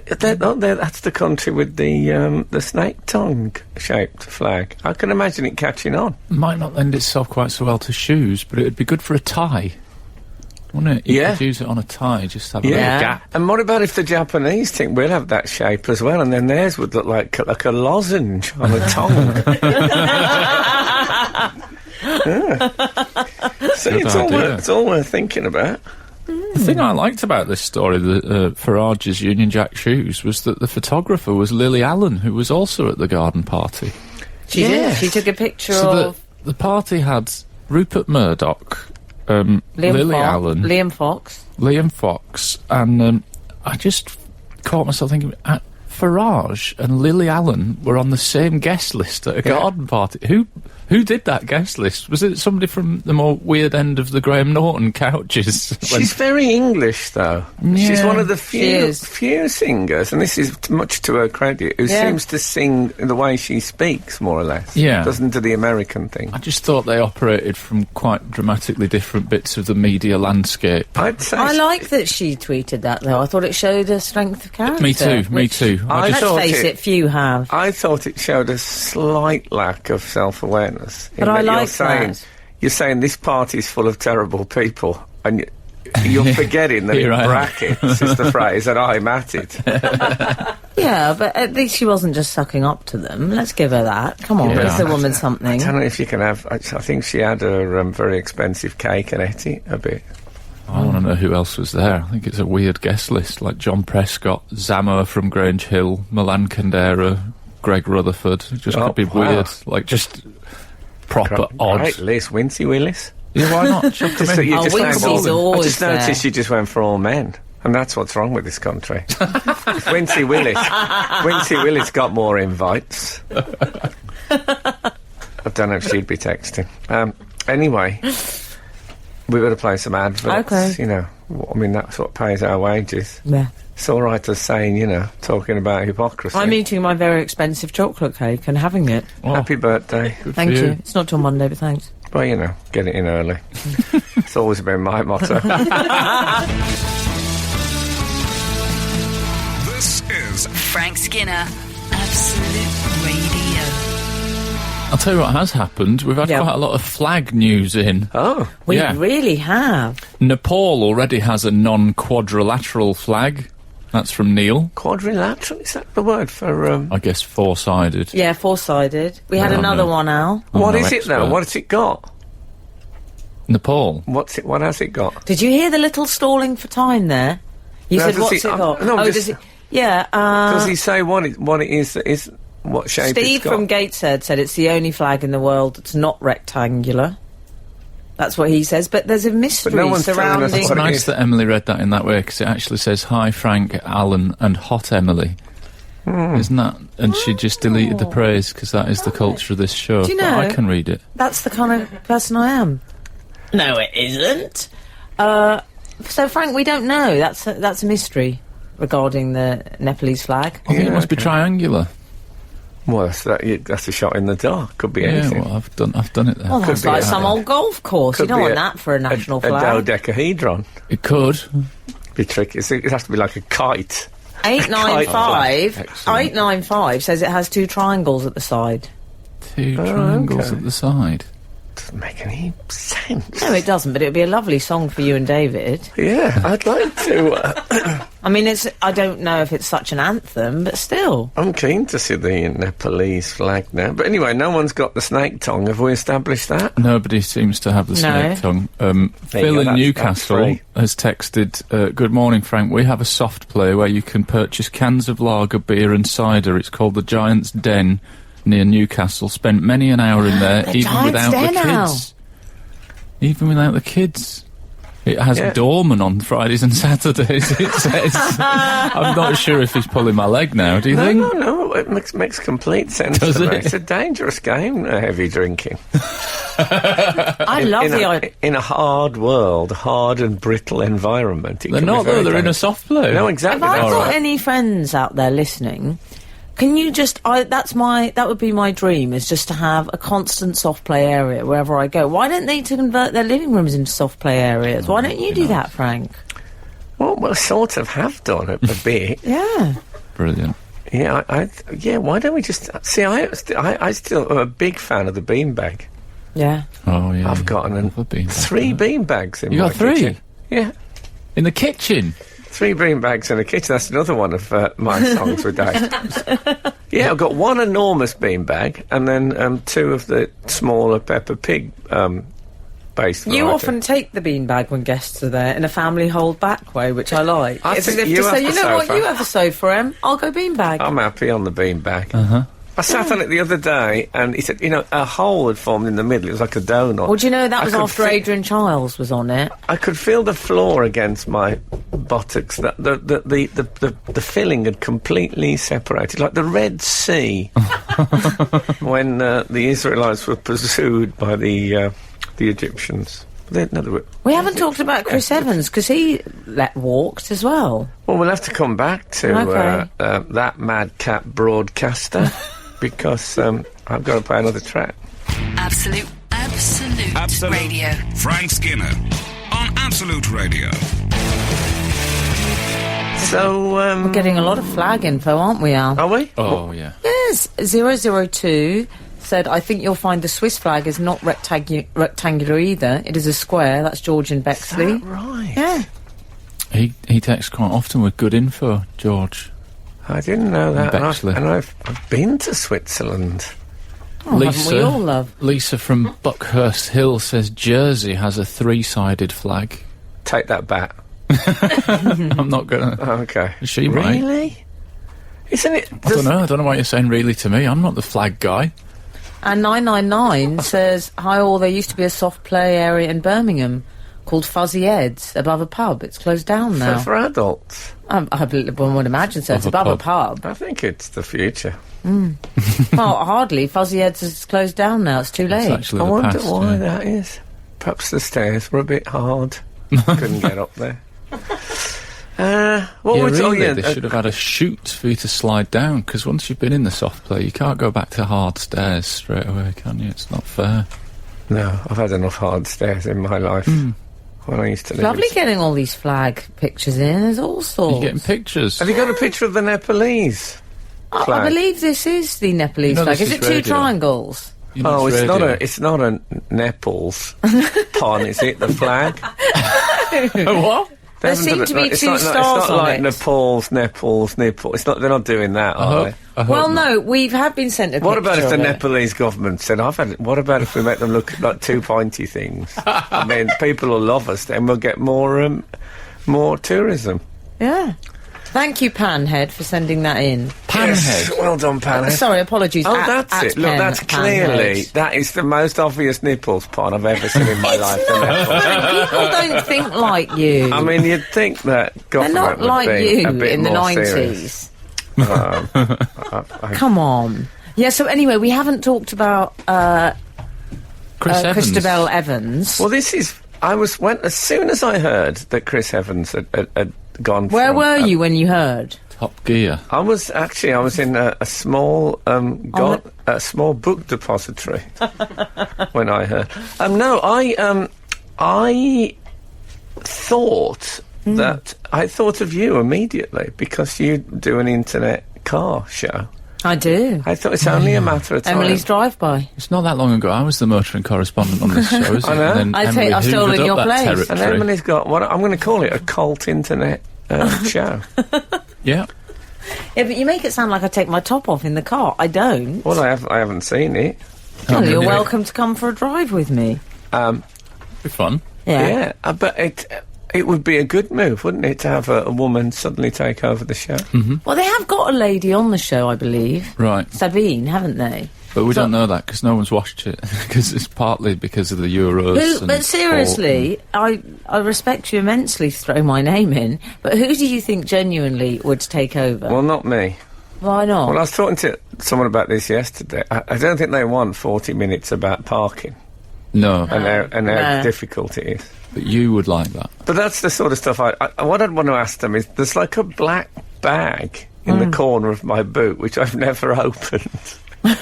That's the country with the snake tongue shaped flag. I can imagine it catching on. Might not lend itself quite so well to shoes, but it would be good for a tie. Wouldn't it? You Yeah. could use it on a tie, just have a Yeah. little gap. And what about if the Japanese think we'll have that shape as well, and then theirs would look like a lozenge on a tongue? See, Good idea. it's all worth thinking about. The thing I liked about this story, Farage's Union Jack shoes, was that the photographer was Lily Allen, who was also at the garden party. She did. Yes. She took a picture So of the party had Rupert Murdoch, Lily Allen, Liam Fox. Liam Fox, and I just caught myself thinking, Farage and Lily Allen were on the same guest list at a garden party. Who did that guest list? Was it somebody from the more weird end of the Graham Norton couches? She's very English, though. Yeah, She's one of the she is. few singers, and this is much to her credit, who Yeah. seems to sing in the way she speaks, more or less. Yeah. Doesn't do the American thing. I just thought they operated from quite dramatically different bits of the media landscape. I'd say... I like that she tweeted that, though. I thought it showed a strength of character. Me too, me which, too. I Let's thought face it, few have. I thought it showed a slight lack of self-awareness. in But I that you're like saying, that. You're saying this party's full of terrible people, and you're forgetting that in Here I am. brackets is the phrase that I'm at it. Yeah, but at least she wasn't just sucking up to them. Let's give her that. Come on, Yeah. give the woman something. I don't know if you can have... I think she had her very expensive cake and ate it a bit. I want to know who else was there. I think it's a weird guest list, like John Prescott, Zamo from Grange Hill, Milan Kundera, Greg Rutherford. It just Oh, could be wow. weird, like just proper odd. Right, Liz, Wincy Willis. Yeah, why not? Chuck them Just that in. you Oh, just Wincy's went- always I just noticed there. you just went for all men. And that's what's wrong with this country. Wincy Willis got more invites. I don't know if she'd be texting. Anyway, we better play some adverts. Okay. You know, I mean, that's what pays our wages. Yeah. It's all right us saying, you know, talking about hypocrisy. I'm eating my very expensive chocolate cake and having it. Oh, Happy birthday. good Thank for you. It's not till Monday, but thanks. Well, you know, get it in early. It's always been my motto. This is Frank Skinner, Absolute Radio. I'll tell you what has happened. We've had Yeah. quite a lot of flag news in. Oh, We Yeah. really have. Nepal already has a non-quadrilateral flag. That's from Neil. quadrilateral? Is that the word for... I guess four-sided. Yeah, four-sided. We had Oh, another no. one, Al. What no is it, though? expert. What's it got? Nepal. What has it got? Did you hear the little stalling for time there? You No, said, does what's he- it got? no, oh, just- does it? Yeah, Does he say what it is what shape Steve it's got? from Gateshead said it's the only flag in the world that's not rectangular. That's what he says, but there's a mystery no one's telling us surrounding... It's what it nice is. that Emily read that in that way, because it actually says, "Hi, Frank, Alan, and Hot Emily." Isn't that? And she just deleted the praise, because that is the culture of this show. Do you But I know- can read it. That's the kind of person I am. No, it isn't. So, Frank, we don't know. That's a mystery regarding the Nepalese flag. I think it must be okay. triangular. Well, that's a shot in the dark. Could be Yeah, anything. well, I've done it there. Well, that's be like a- some old golf course. You Could don't be want that for a national a flag. dodecahedron. It could. Be tricky. It has to be like a kite. 895. Excellent. 895 says it has two triangles at the side. Two triangles okay. at the side. Doesn't make any sense. No, it doesn't, but it would be a lovely song for you and David. Yeah, I'd like to. I mean, I don't know if it's such an anthem, but still. I'm keen to see the Nepalese flag now. But anyway, no one's got the snake tongue. Have we established that? Nobody seems to have the No. snake tongue. There you Phil go, in that's Newcastle free. has texted, "Good morning, Frank. We have a soft play where you can purchase cans of lager, beer and cider. It's called the Giant's Den near Newcastle. Spent many an hour in there, The even Giant's without Den the now. kids. Even without the kids. It has Yeah. doorman on Fridays and Saturdays, it says. I'm not sure if he's pulling my leg now, do you think? No. it makes complete sense Does to me. it? It's a dangerous game, heavy drinking. I love the idea. In a hard world, hard and brittle environment. They're not, though. They're in a soft play. No, If exactly. I've that's got right. any friends out there listening, can you just... that would be my dream, is just to have a constant soft play area wherever I go. Why don't they convert their living rooms into soft play areas? Why don't you do that, Frank? Well, sort of have done it a bit. Yeah. Brilliant. Yeah, yeah. Why don't we just see? I still am a big fan of the beanbag. Yeah. Oh, yeah. I've got Love a beanbag. 3 beanbags in You my got 3? kitchen. Yeah, In the kitchen? 3 beanbags in the kitchen. That's another one of my songs with Dave. Yeah, I've got 1 enormous beanbag and then 2 of the smaller Peppa Pig based. You variety. often take the beanbag when guests are there in a family hold back way, which I like. I It's think as if you to have say, the you know what, sofa. you have a sofa, Em. I'll go beanbag. I'm happy on the beanbag. Uh-huh. I sat on it the other day, and he said, a hole had formed in the middle. It was like a donut. Well, do you know that was I could after Adrian Childs was on it? I could feel the floor against my buttocks. That the filling had completely separated, like the Red Sea, when the Israelites were pursued by the Egyptians. We haven't talked about Chris Evans, because he walked as well. Well, we'll have to come back to Okay. that madcap broadcaster because I've got to play another track. Absolute Radio. Frank Skinner on Absolute Radio. So, We're getting a lot of flag info, aren't we, Al? are we? Oh, yeah. Yes, 002 said, I think you'll find the Swiss flag is not rectangular either. It is a square. That's George in Bexley. Right. Yeah. He texts quite often with good info, George. I didn't know that. Bexley. And I've been to Switzerland. Oh, haven't we all, love? Lisa from Buckhurst Hill says Jersey has a 3-sided flag. Take that back. I'm not gonna... Okay. Is she right? Really? Isn't it? I don't know why you're saying really to me. I'm not the flag guy. And 999 says, hi all, there used to be a soft play area in Birmingham called Fuzzy Ed's above a pub. It's closed down now. For adults. One would imagine so. It's above a pub. I think it's the future. Well, hardly. Fuzzy Ed's is closed down now. It's too It's late. actually I the wonder past, why yeah. that is. Perhaps the stairs were a bit hard. Couldn't get up there. What Yeah, was really, they should have had a chute for you to slide down, because once you've been in the soft play, you can't go back to hard stairs straight away, can you? It's not fair. No, I've had enough hard stairs in my life. When I used to live. Lovely getting all these flag pictures in. There's all sorts. You're getting pictures. Have you got a picture of the Nepalese? I flag? believe this is the Nepalese You know flag. this Is is it two radio. triangles? You know, Oh, it's radio. not a Nepals pun, is it? The flag. What? There They haven't seem done to it be like- it's two not, stars It's not on like it. Nepal's, nipple. It's not. They're not doing that, are they? I hope Well, not. no, we have been sent a What about picture if the of it. Nepalese government said, what about if we make them look like 2 pointy things? I mean, people will love us, then we'll get more tourism. Yeah. Thank you, Panhead, for sending that in. Yes, well done, Panhead. Sorry, apologies. Oh, at that's it. Look, Pen- that's clearly, Panhead. that is the most obvious nipples pun I've ever seen in my life. the nipples. People don't think like you. I mean, you'd think that They're government not would like be you a bit in the more 90s. serious. Come on. Yeah, so anyway, we haven't talked about Chris Evans. Christabel Evans. Well, this is. Went as soon as I heard that Chris Evans had gone. Where from, were you when you heard? Top Gear. I was in a small a small book depository when I heard. No, I thought that I thought of you immediately because you do an internet car show. I do. I thought it's only a matter of time. Emily's drive-by. It's not that long ago. I was the motoring correspondent on this show, is it? I know. And then I've Emily stolen hoovered up your that place. And territory. Emily's got what I'm going to call it a cult internet show. Yeah. Yeah, but you make it sound like I take my top off in the car. I don't. Well, I haven't seen it. Well, you're really? welcome to come for a drive with me. Be fun. Yeah. Yeah, but it would be a good move, wouldn't it, to have a woman suddenly take over the show? Well, they have got a lady on the show, I believe. Right. Sabine, haven't they? But we don't know that because no one's watched it. Because it's partly because of the Euros. and But seriously, I respect you immensely to throw my name in, but who do you think genuinely would take over? Well, not me. Why not? Well, I was talking to someone about this yesterday. I don't think they want 40 minutes about parking No. and how No. difficult it is. But you would like that. But that's the sort of stuff what I'd want to ask them is, there's like a black bag in the corner of my boot, which I've never opened. Which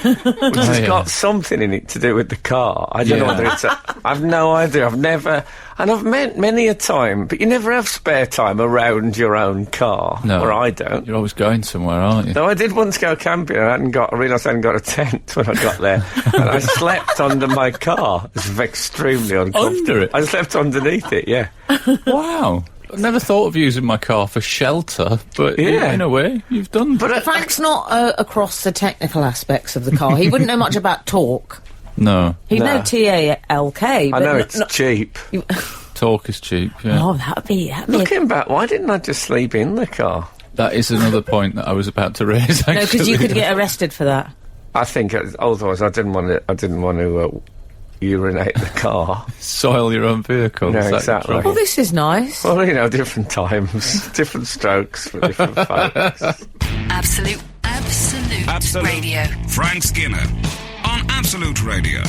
has got something in it to do with the car. I don't know whether it's I've no idea. I've never... And I've met many a time, but you never have spare time around your own car. No. Or I don't. You're always going somewhere, aren't you? Though I did once go camping, I realised I hadn't got a tent when I got there. And I slept under my car. It was extremely uncomfortable. Under it? I slept underneath it, yeah. Wow. I never thought of using my car for shelter, but Yeah. in a way, you've done. But Frank's not across the technical aspects of the car. He wouldn't know much about torque. No. He'd No. know TALK. I but know it's cheap. Talk is cheap, yeah. Oh, that'd be Looking back, why didn't I just sleep in the car? That is another point that I was about to raise, actually. No, because you could get arrested for that. I think otherwise I didn't want to urinate the car. Soil your own vehicle. No, is that exactly. trouble? Well, this is nice. Well, different times, different strokes for different folks. Absolute Radio. Frank Skinner on Absolute Radio.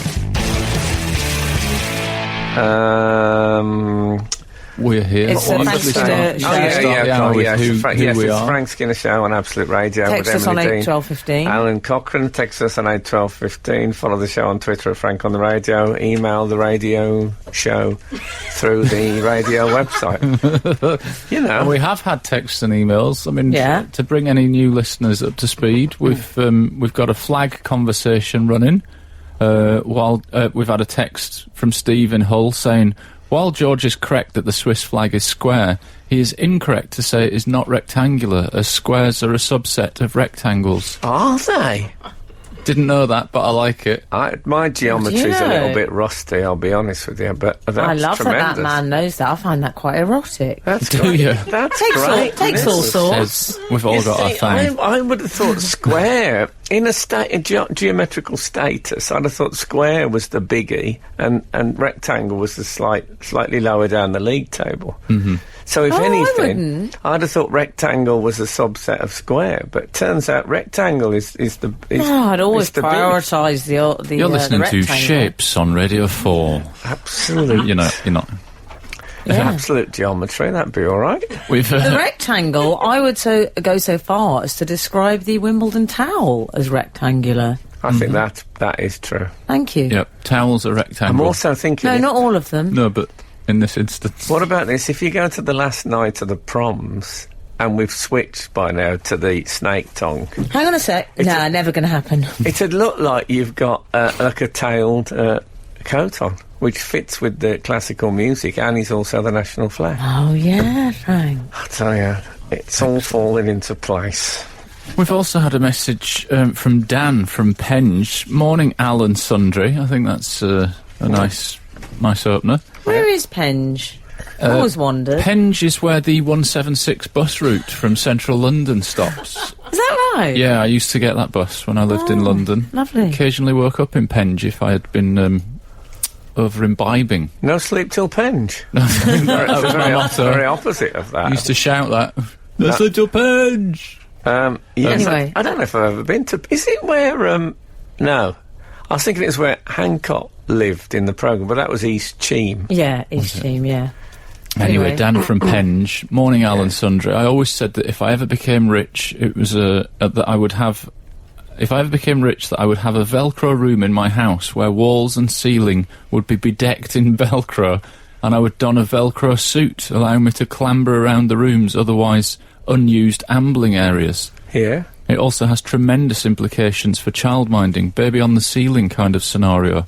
We're here. It's the What Frank was the Skinner start- show. Oh, yeah, start yeah, the hour cool, with yes, who yes, we it's are. Frank Skinner Show on Absolute Radio. Text with us on Emily Dean. 81215. Alan Cockerel, text us on 81215. Follow the show on Twitter at Frank on the Radio. Email the radio show through the radio website. And we have had texts and emails. I mean, Yeah. to bring any new listeners up to speed, we've got a flag conversation running. While we've had a text from Steve in Hull saying, while George is correct that the Swiss flag is square, he is incorrect to say it is not rectangular, as squares are a subset of rectangles. Are they? Didn't know that, but I like it. My geometry's Do you a little know? bit rusty, I'll be honest with you, but that's I love tremendous. that man knows that. I find that quite erotic. That's Do great. you? That's Takes great. all sorts. Says we've all You got our see, thing. I would have thought square, in a geometrical status, I'd have thought square was the biggie and rectangle was the slightly lower down the league table. Mm-hmm. So if I anything, wouldn't. I'd have thought rectangle was a subset of square, but it turns out rectangle is the... No, I'd always is the big- prioritise the You're listening the to rectangle. Shapes on Radio 4. Absolute, You're not. Yeah. absolute geometry, that'd be all right. We've The rectangle, I would go so far as to describe the Wimbledon towel as rectangular. I think that is true. Thank you. yep, towels are I'm rectangle. also thinking... No, not all of them. No, but in this instance. What about this? If you go to the last night of the proms, and we've switched by now to the snake tongue, Hang on a sec. Nah, never going to happen. it'd look like you've got like a tailed coat on, which fits with the classical music, and is also the national flag. Oh, yeah, Frank. I tell you, it's all falling into place. We've also had a message from Dan from Penge. Morning, Alan Sundry. I think that's a nice opener. Where is Penge? I always wondered. Penge is where the 176 bus route from central London stops. Is that right? Yeah, I used to get that bus when I lived in London. Lovely. Occasionally woke up in Penge if I had been over imbibing. No sleep till Penge. That was my motto. Very opposite of that. I used to shout that. That's Little Penge! Yes, Anyway. I don't know if I've ever been to... Is it where... No. I was thinking it's where Hancock lived in the programme, but that was East Cheam. Yeah, East Team, yeah. Anyway, Anyway. Dan from Penge. Morning, Alan Sundry. I always said that if I ever became rich, it was that I would have... If I ever became rich, that I would have a Velcro room in my house where walls and ceiling would be bedecked in Velcro, and I would don a Velcro suit, allowing me to clamber around the room's otherwise unused ambling areas. Yeah. It also has tremendous implications for childminding, baby on the ceiling kind of scenario.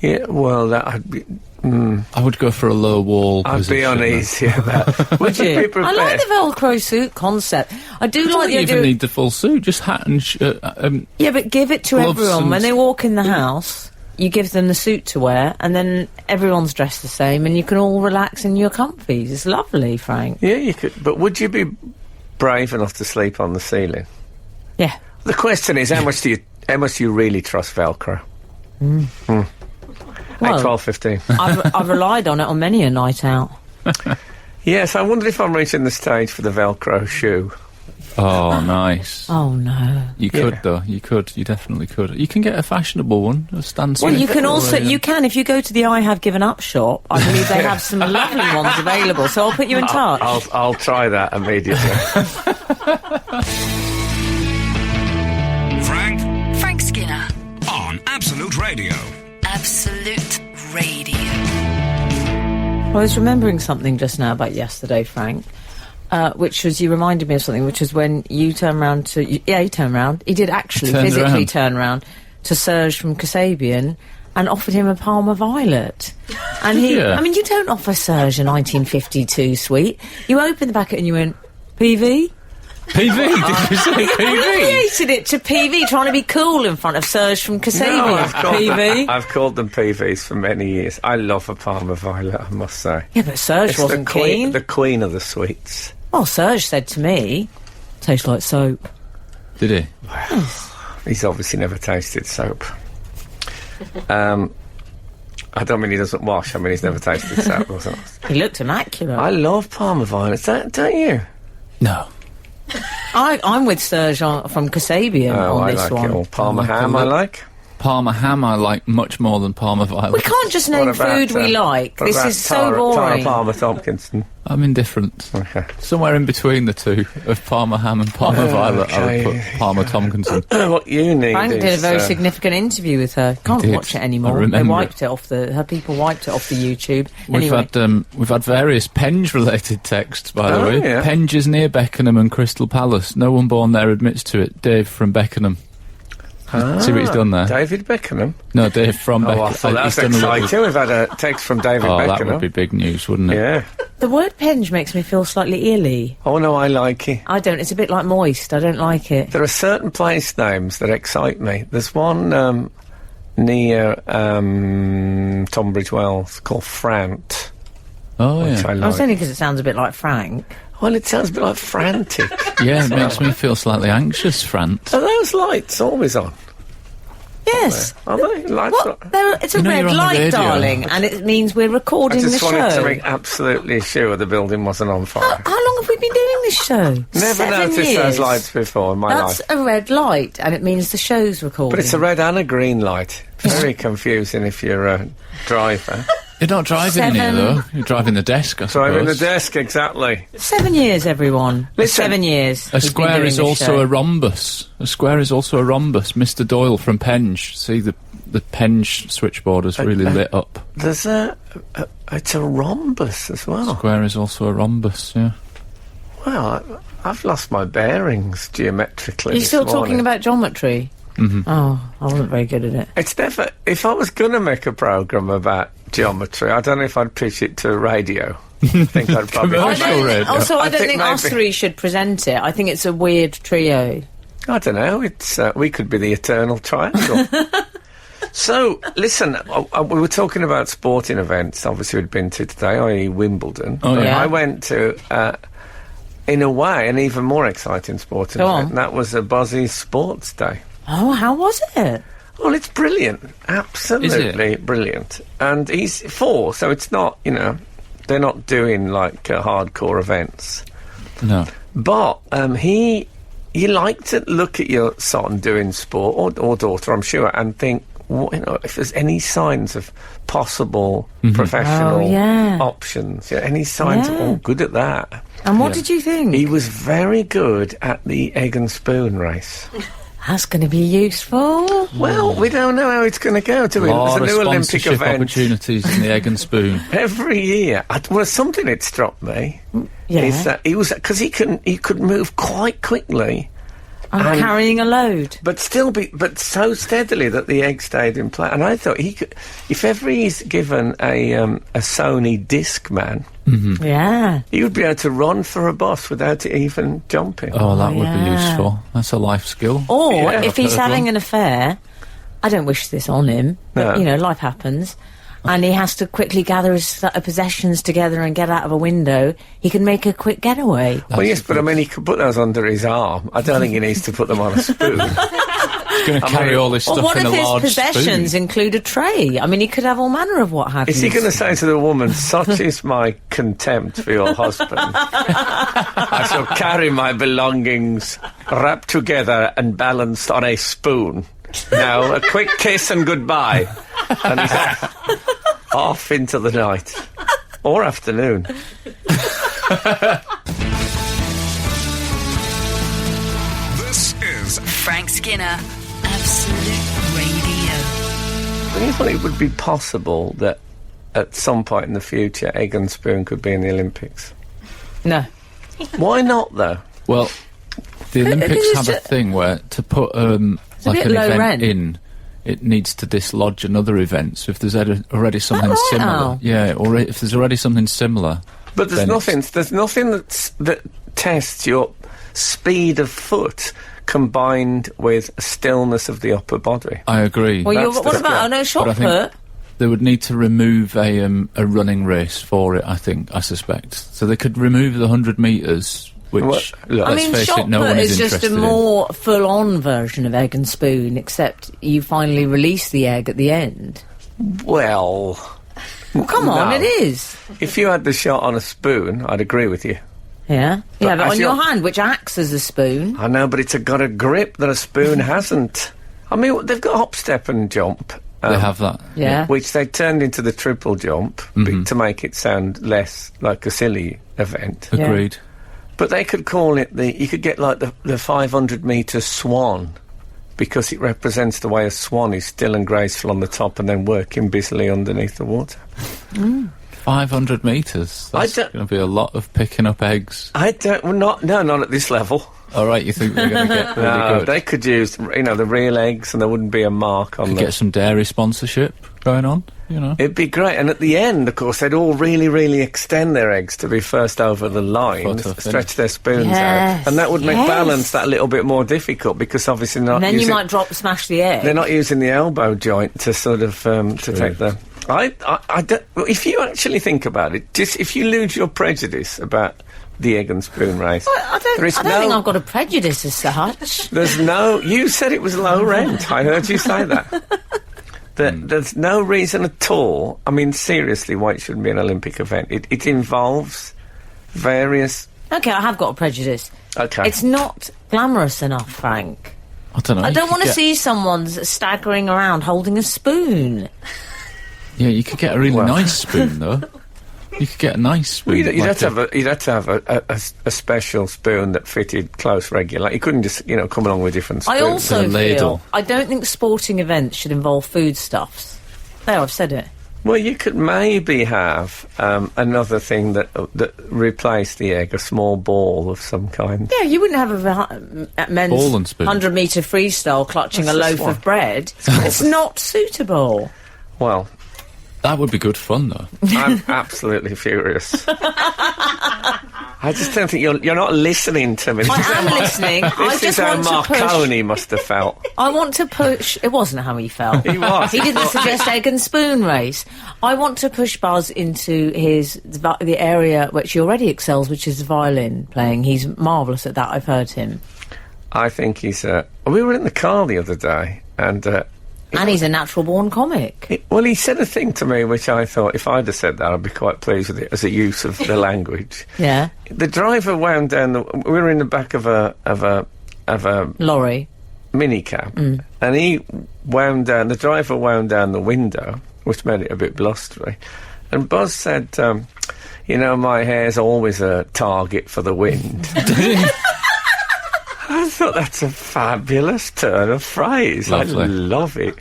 Yeah, well, that'd be... I would go for a low wall I'd be position. uneasy about that. Would you be I prepared? like the Velcro suit concept. I do You like don't the even idea. need the full suit, just hat and Yeah, but give it to gloves everyone and- when they walk in the house. You give them the suit to wear, and then everyone's dressed the same, and you can all relax in your comfies. It's lovely, Frank. Yeah, you could. But would you be brave enough to sleep on the ceiling? Yeah. The question is, how much do you really trust Velcro? 8, 12, 15. I've relied on it on many a night out. Yes, I wonder if I'm reaching the stage for the Velcro shoe. Oh, nice. Oh, no. You could, though. You could. You definitely could. You can get a fashionable one. A Stan Well, Smith you can or also, a, you can, if you go to the I Have Given Up shop, I believe they have some lovely ones available, so I'll put you in touch. I'll try that immediately. Frank Skinner on Absolute Radio. Absolute Radio. I was remembering something just now about yesterday, Frank, which was, you reminded me of something, which was when you turned round to... he turned round. He did actually physically turn round to Serge from Kasabian and offered him a Parma Violet. And he... I mean, you don't offer Serge a 1952 suite. You opened the packet and you went, PV? PV? Did you say PV? Abbreviated it to PV, trying to be cool in front of Serge from Kasabian. PV. I've called them PVs for many years. I love a Parma Violet, I must say. Yeah, but Serge wasn't keen. The queen of the sweets. Well, Serge said to me, tastes like soap. Did he? Well, he's obviously never tasted soap. I don't mean he doesn't wash, I mean he's never tasted soap. He looked immaculate. I love Parma Violets, don't you? No. I'm with Serge from Kasabian on I this like one. it all. Parma ham, I like. Parma ham I like much more than Parma Violet. We can't just name food we like. This is so boring. Palmer Tompkinson. I'm indifferent. Okay. Somewhere in between the two of Parma ham and Parma Violet, I would put Parma Tompkinson. What you need Frank is, did a very significant interview with her. Can't watch it anymore. They wiped it off her people wiped it off the YouTube. We've had various Penge related texts, by the way. Yeah. Penge is near Beckenham and Crystal Palace. No one born there admits to it. Dave from Beckenham. See what he's done there? David Beckenham? No, Dave from Beckenham. I thought that was exciting. We've had a text from David Beckenham. That would be big news, wouldn't it? Yeah. The word penge makes me feel slightly illy. Oh, no, I like it. I don't. It's a bit like moist. I don't like it. There are certain place names that excite me. There's one near Tunbridge Wells called Frant. Oh, yeah. Which I like. I was only because it sounds a bit like Frank. Well, it sounds a bit like frantic. Yeah, it makes me feel slightly anxious, Frant. Are those lights always on? Yes. Are they? Lights What? It's a red you're on the light, radio. darling, and it means we're I recording the just show. wanted to make absolutely sure the building wasn't on fire. How long have we been doing this show? Never 7 noticed years. those lights before in my That's life. a red light, and it means the show's recording. But it's a red and a green light. Very confusing if you're a driver. You're not driving in here, though. You're driving the desk, I suppose. Driving the desk, exactly. 7 years, everyone. Listen, 7 years. A square is also a rhombus. A square is also a rhombus. Mr. Doyle from Penge. See, the Penge switchboard is really lit up. There's it's a rhombus as well. Square is also a rhombus, yeah. Well, I've lost my bearings geometrically. Are you still this morning. talking about geometry? Mm-hmm. Oh, I wasn't very good at it. It's never... If I was going to make a programme about geometry, I don't know if I'd pitch it to radio. I think I'd probably... Commercial radio. Also, I don't think think us maybe- three should present it. I think it's a weird trio. I don't know. It's we could be the eternal triangle. So, listen, we were talking about sporting events, obviously we'd been to today, i.e. Wimbledon. Oh, But yeah. I went to, in a way, an even more exciting sporting Go event, on. and that was a Buzzy's Sports Day. Oh, how was it? Well, it's brilliant. Absolutely brilliant. And he's 4, so it's not, they're not doing, like, hardcore events. No. But you like to look at your son doing sport, or daughter, I'm sure, and think, if there's any signs of possible professional options, any signs of, good at that. And what did you think? He was very good at the egg and spoon race. That's going to be useful. Well, we don't know how it's going to go, do we? There's a new Olympic sponsorship event opportunities in the egg and spoon. every year. Something that struck me is that he was, because he could move quite quickly. I'm carrying a load. But so steadily that the egg stayed in place. And I thought he could, if ever he's given a Sony Discman, Yeah. he would be able to run for a bus without it even jumping. Oh, that would be yeah. useful. That's a life skill. Or Yeah. if he's I've heard having one. an affair, I don't wish this on him, but, No. life happens, and he has to quickly gather his possessions together and get out of a window, he can make a quick getaway. Well, yes, but I mean, he could put those under his arm. I don't think he needs to put them on a spoon. He's going to carry all this Well, stuff what in if a his large possessions spoon. include a tray? I mean, he could have all manner of what have Is he you. going to say to the woman, "Such is my contempt for your husband, I shall carry my belongings wrapped together and balanced on a spoon. Now, a quick kiss and goodbye." And he's off into the night. Or afternoon. This is Frank Skinner, Absolute Radio. Do you think it would be possible that at some point in the future, egg and spoon could be in the Olympics? No. Why not, though? Well, the Olympics it's have a ju- thing where to put like bit an low event rent. in, it needs to dislodge another event. So if there's already something right, similar, Al? yeah, or if there's already something similar, But there's then nothing. There's nothing that tests your speed of foot combined with stillness of the upper body. I agree. Well, That's what the about step. no shot But I think- put? They would need to remove a running race for it. I suspect. So they could remove the 100 metres, which Well, look, I let's mean, face shot it, no put one is is just a interested in. more full-on version of egg and spoon, except you finally release the egg at the end. Well, Well, come on, No. it is. if you had the shot on a spoon, I'd agree with you. Yeah, you have it as on your you're- hand, which acts as a spoon. I know, but it's got a grip that a spoon hasn't. I mean, they've got hop, step and jump. They have that. Yeah. Which they turned into the triple jump to make it sound less like a silly event. Yeah. Agreed. But they could call it you could get like the 500 metre swan, because it represents the way a swan is still and graceful on the top and then working busily underneath the water. 500 metres. That's don't- going to be a lot of picking up eggs. Not at this level. All right, you think they're going to get really No, good? they could use, the real eggs and there wouldn't be a mark on Could them. get some dairy sponsorship going on, you know. It'd be great. And at the end, of course, they'd all really, really extend their eggs to be first over the line, Photo finish. stretch their spoons Yes, out. And that would make yes. balance that little bit more difficult, because obviously not And then you using, might smash the egg. they're not using the elbow joint to sort of to take the... I don't, well, if you actually think about it, just if you lose your prejudice about the egg and spoon race, I don't there is think I've got a prejudice as such. there's no... You said it was low rent. I heard you say that. There's no reason at all, I mean, seriously, why it shouldn't be an Olympic event. It involves various... Okay, I have got a prejudice. Okay. It's not glamorous enough, Frank. I don't know. I you don't could want to get- see someone staggering around holding a spoon. Yeah, you could get a really Well. nice spoon, though. You could get a nice spoon. You'd like have to have a special spoon that fitted close regular. You couldn't just, come along with different spoons. I also A ladle. feel I don't think sporting events should involve foodstuffs. There, I've said it. Well, you could maybe have another thing that replaced the egg, a small ball of some kind. Yeah, you wouldn't have a men's Ball and spoon. 100-metre freestyle clutching That's a just loaf one. of bread. It's not suitable. Well, That would be good fun, though. I'm absolutely furious. I just don't think you're not listening to me. I am listening. I This is just how want to push. Marconi must have felt. I want to push. It wasn't how he felt. He was. He didn't suggest egg and spoon race. I want to push Buzz into the area which he already excels, which is violin playing. He's marvellous at that. I've heard him, I think he's... we were in the car the other day, and... and he's a natural-born comic. well, he said a thing to me which I thought, if I'd have said that, I'd be quite pleased with it as a use of the language. Yeah, The driver wound down we were in the back of a lorry. minicab, and the driver wound down the window, which made it a bit blustery. And Buzz said, my hair's always a target for the wind. I thought that's a fabulous turn of phrase. Lovely. I love it.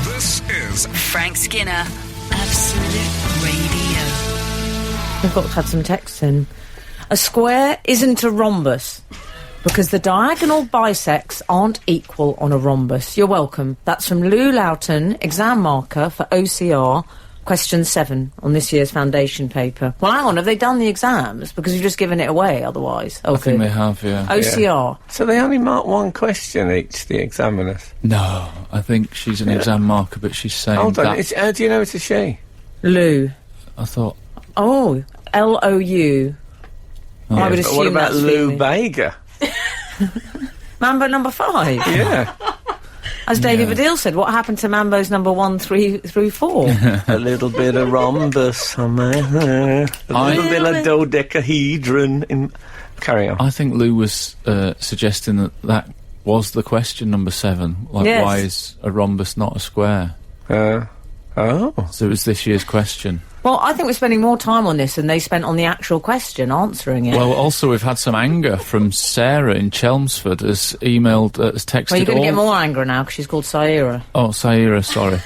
This is Frank Skinner, Absolute Radio. We've had some texts in. A square isn't a rhombus because the diagonal bisects aren't equal on a rhombus. You're welcome. That's from Lou Loughton, exam marker for OCR, question 7 on this year's foundation paper. Well, hang on, have they done the exams? Because you've just given it away otherwise. I think they have, yeah. OCR. So they only mark one question each, the examiners. No, I think she's an exam marker, but she's saying Hold on, that... how do you know it's a she? Lou. I thought... Oh, Lou. I would But assume what about that's Lou female. Bega? Mambo number 5. Yeah. As David Baddiel said, what happened to Mambo's number 1, 3 through 4? A little bit of rhombus on my hair. A little bit of dodecahedron. Carry on. I think Lou was suggesting that was the question, number 7. Like, Yes. why is a rhombus not a square? Oh. So it was this year's question. Well, I think we're spending more time on this than they spent on the actual question, answering it. Well, also we've had some anger from Sarah in Chelmsford, has emailed, has texted. Well, you're going to get more anger now because she's called Saira. Oh, Saira, sorry.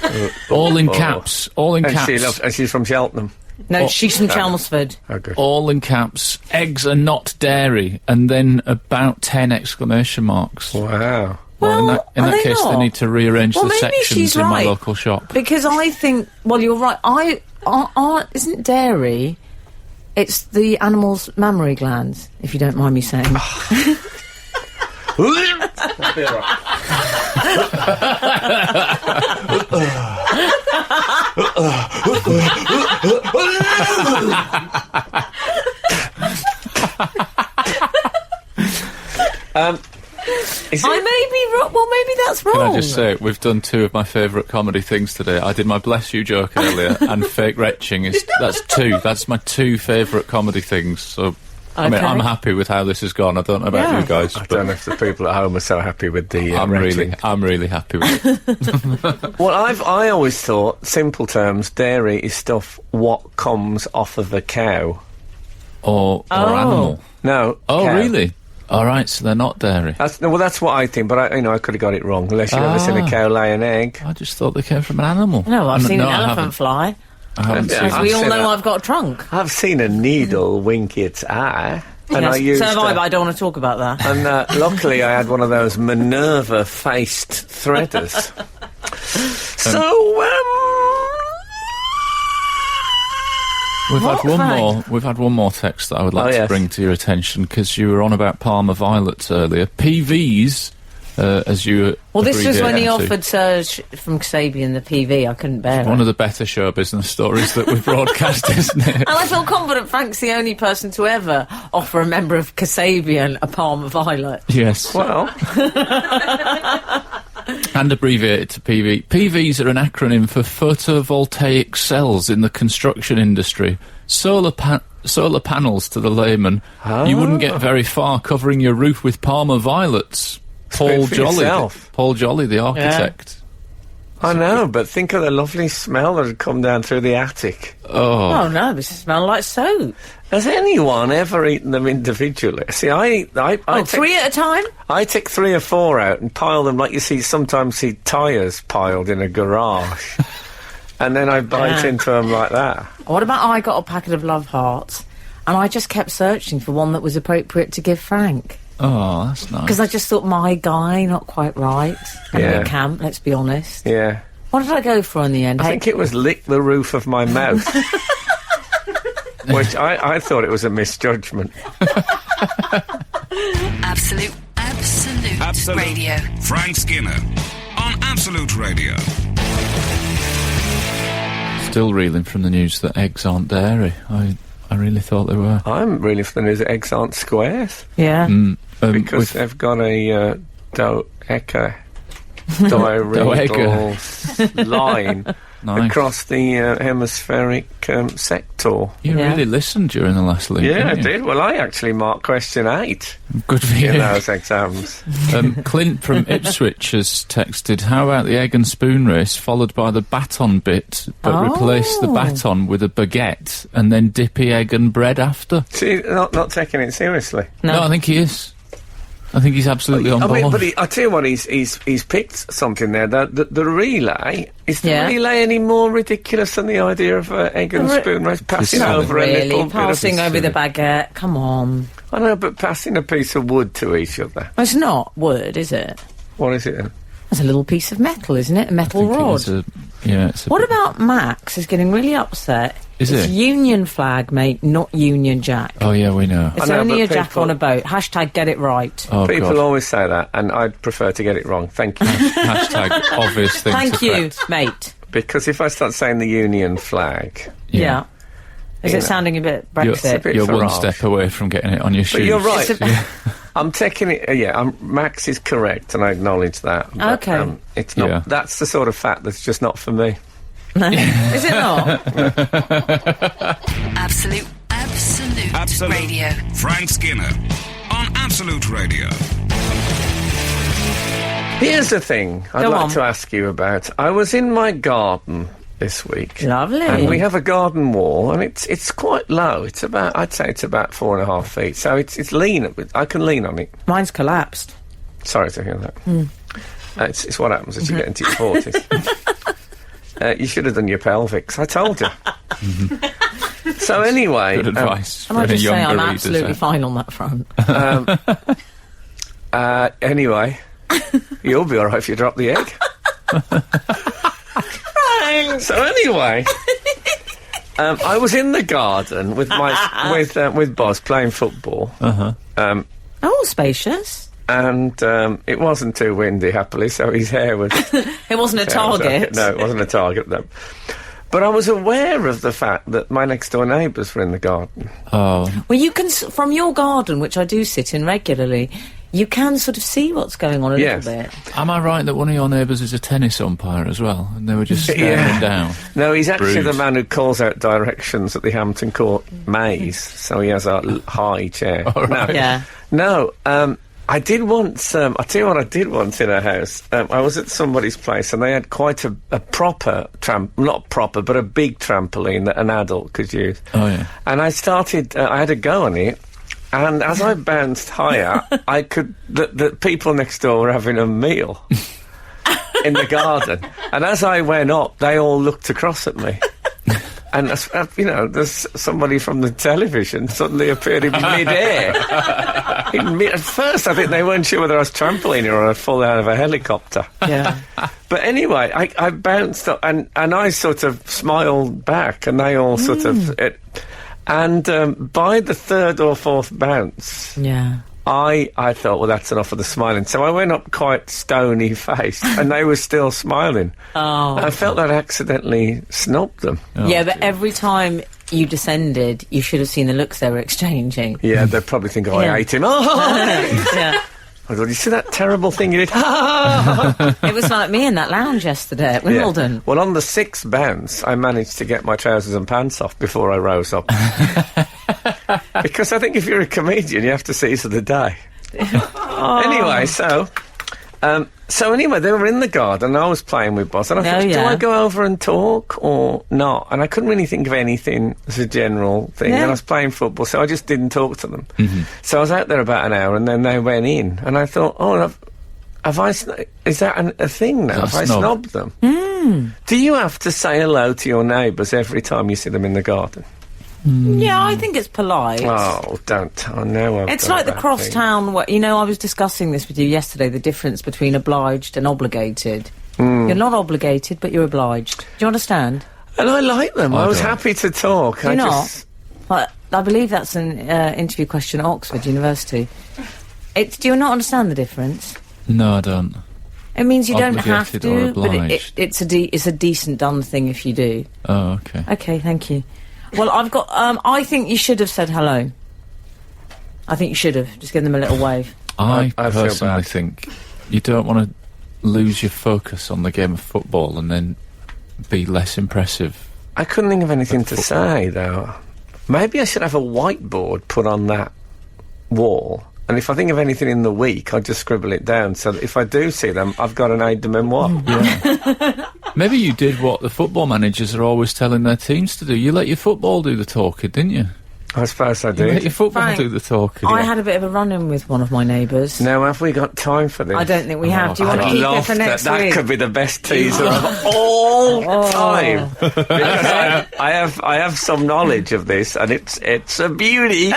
All in caps. All in And caps. she's from Cheltenham. No, she's from Chelmsford. Oh, good. All in caps. Eggs are not dairy, and then about 10 exclamation marks. Wow. Well, Well, in are that they case, they not? need to rearrange Well, the maybe sections she's in my right. local shop. Because I think, well, you're right. Isn't dairy? It's the animal's mammary glands, if you don't mind me saying. Is I it? may be wrong. Well, maybe that's wrong. Can I just say, we've done 2 of my favourite comedy things today. I did my Bless You joke earlier, and fake retching that's 2. That's my 2 favourite comedy things, so... I mean, Okay. I'm happy with how this has gone. I don't know about Yeah. you guys, I but don't know if the people at home are so happy with the I'm rating. really happy with it. Well, I always thought, simple terms, dairy is stuff what comes off of a cow. Or animal. No. Oh, cow. really? All right, so they're not dairy. That's what I think, but I could have got it wrong. Unless you've ever seen a cow lay an egg. I just thought they came from an animal. No, I've seen an I elephant haven't. fly. I haven't Yeah. seen As I've we all seen know, that. I've got a trunk. I've seen a needle wink its eye. And Yes, I used so have I, but I don't want to talk about that. and luckily I had one of those Minerva-faced threaders. We've had one more text that I would like to yes. bring to your attention, because you were on about Parma violets earlier. PVs, as you Well, this was when he abbreviate to. offered Serge from Kasabian the PV. I couldn't bear One it. of the better show business stories that we've broadcast, isn't it? And I feel confident Frank's the only person to ever offer a member of Kasabian a Palmer Violet. Yes. Well, And abbreviated to PV. PVs are an acronym for photovoltaic cells in the construction industry. Solar panels to the layman. You wouldn't get very far covering your roof with Parma violets. Paul for Jolly. yourself. Paul Jolly, the architect. I know, but think of the lovely smell that had come down through the attic. Oh. Oh no, this smell like soap. Has anyone ever eaten them individually? See, I Oh, take, 3 at a time? I take 3 or 4 out and pile them like you sometimes see tyres piled in a garage. And then I bite Yeah. into them like that. What about I got a packet of Love Hearts and I just kept searching for one that was appropriate to give Frank? Oh, that's nice. Because I just thought, my guy, not quite right. And Yeah. a camp, let's be honest. Yeah. What did I go for in the end? I think it was lick the roof of my mouth. Which I thought it was a misjudgment. Absolute Radio. Frank Skinner on Absolute Radio. Still reeling from the news that eggs aren't dairy. I really thought they were. I'm really for the news that eggs aren't squares. Yeah. Because with- they've got a dodeca diagonal line Nice. across the hemispheric sector. You Yeah. really listened during the last league, Yeah, I didn't you? did. Well, I actually marked question 8 Good for in you. those exams. Clint from Ipswich has texted, how about the egg and spoon race followed by the baton bit, but replace the Oh. baton with a baguette and then dippy egg and bread after? See, not taking it seriously. No, I think he is. I think he's absolutely on I board. mean, but I tell you what, he's picked something there. The relay, is the Yeah. relay any more ridiculous than the idea of egg and spoon race? Passing not over a little Really, bit passing of... over the baguette. Come on. I know, but passing a piece of wood to each other. It's not wood, is it? What is it then? It's a little piece of metal, isn't it? A I metal think rod. it's a What bit- about Max is getting really upset? Is it's it? Union flag, mate, not Union Jack. Oh, yeah, we know. It's I know, only but a jack people- on a boat. Hashtag get it right. Oh, People God. always say that, and I'd prefer to get it wrong. Thank you. Hashtag obvious thing Thank to you, correct. mate. Because if I start saying the Union flag... Yeah. Is You it know. sounding a bit You're, Brexit? bit you're one Farage. step away from getting it on your shoes. But you're right. It's a- I'm taking it. Max is correct, and I acknowledge that. But, Okay. it's not. Yeah. That's the sort of fact that's just not for me. Is it not? Absolute Radio. Frank Skinner on Absolute Radio. Here's the thing I'd Go like on. to ask you about. I was in my garden this week. Lovely. And we have a garden wall, and it's quite low. I'd say it's about 4.5 feet. So it's lean. I can lean on it. Mine's collapsed. Sorry to hear that. It's what happens as you get into your 40s. You should have done your pelvics. I told you. So anyway, Good advice. Can for I any just say younger I'm readers absolutely out. fine on that front? Anyway, you'll be all right if you drop the egg. So anyway, I was in the garden with with Boz playing football. Oh, spacious. And it wasn't too windy, happily, so his hair was... It wasn't a target. No, it wasn't a target, though. But I was aware of the fact that my next-door neighbours were in the garden. Oh, Well, you can, from your garden, which I do sit in regularly, you can sort of see what's going on a Yes. little bit. am I right that one of your neighbours is a tennis umpire as well? And they were just staring Yeah. down. No, he's actually Rude. the man who calls out directions at the Hampton Court maze, so he has a high chair. All right. Yeah. No, I did once, I'll tell you what I did once in a house. I was at somebody's place and they had quite a proper not proper, but a big trampoline that an adult could use. Oh, yeah. And I started, I had a go on it, and as I bounced higher, I could, the people next door were having a meal in the garden. And as I went up, they all looked across at me. And, there's somebody from the television suddenly appeared in mid-air. At first, I think they weren't sure whether I was trampolining or I'd fall out of a helicopter. Yeah. But anyway, I bounced up and I sort of smiled back, and they all sort of... by the third or fourth bounce... Yeah. I thought, well, that's enough of the smiling. So I went up quite stony-faced, and they were still smiling. Oh. I felt I'd accidentally snubbed them. Yeah, but every time you descended, you should have seen the looks they were exchanging. Yeah, they'd probably think, oh, Yeah. I ate him. Oh! Yeah. I thought, you see that terrible thing you did? It was like me in that lounge yesterday at Wimbledon. Yeah. Well, on the sixth bounce, I managed to get my trousers and pants off before I rose up. Because I think if you're a comedian, you have to seize the day. Anyway, so anyway, they were in the garden, and I was playing with Boz, and I thought, do yeah. I go over and talk or not? And I couldn't really think of anything as a general thing, Yeah. and I was playing football, so I just didn't talk to them. So I was out there about an hour, and then they went in, and I thought, is that a thing now? Have I Snob. snobbed them? Do you have to say hello to your neighbours every time you see them in the garden? Yeah, I think it's polite. Oh, don't. I know. It's like the crosstown, I was discussing this with you yesterday, the difference between obliged and obligated. You're not obligated, but you're obliged. Do you understand? And I like them. I was don't. happy to talk. Do you not? But I believe that's an interview question at Oxford University. Do you not understand the difference? No, I don't. It means you don't have Obligated to, or but obliged? it's a decent done thing if you do. Oh, okay. Okay, thank you. Well, I've got. I think you should have said hello. I think you should have just given them a little wave. I I feel personally bad. think you don't want to lose your focus on the game of football and then be less impressive. I couldn't think of anything to say, though. Maybe I should have a whiteboard put on that wall, and if I think of anything in the week, I'll just scribble it down, so that if I do see them, I've got an aide-de-memoire. Maybe you did what the football managers are always telling their teams to do. You let your football do the talking, didn't you? I suppose I You let did. your football Frank, do the talking. I had a bit of a run-in with one of my neighbours. Now, have we got time for this? I don't think we have. Do you want to I keep it love for next that. week? That could be the best teaser of all time. Because I have some knowledge of this, and it's a beauty.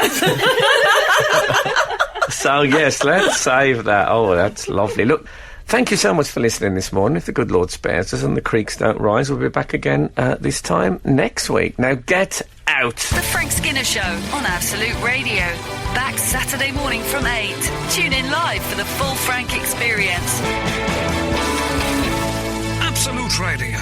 So yes, let's save that. Oh, that's lovely. Look, thank you so much for listening this morning. If the good Lord spares us and the creeks don't rise, we'll be back again this time next week. Now get out. The Frank Skinner Show on Absolute Radio. Back Saturday morning from 8. Tune in live for the full Frank experience. Absolute Radio.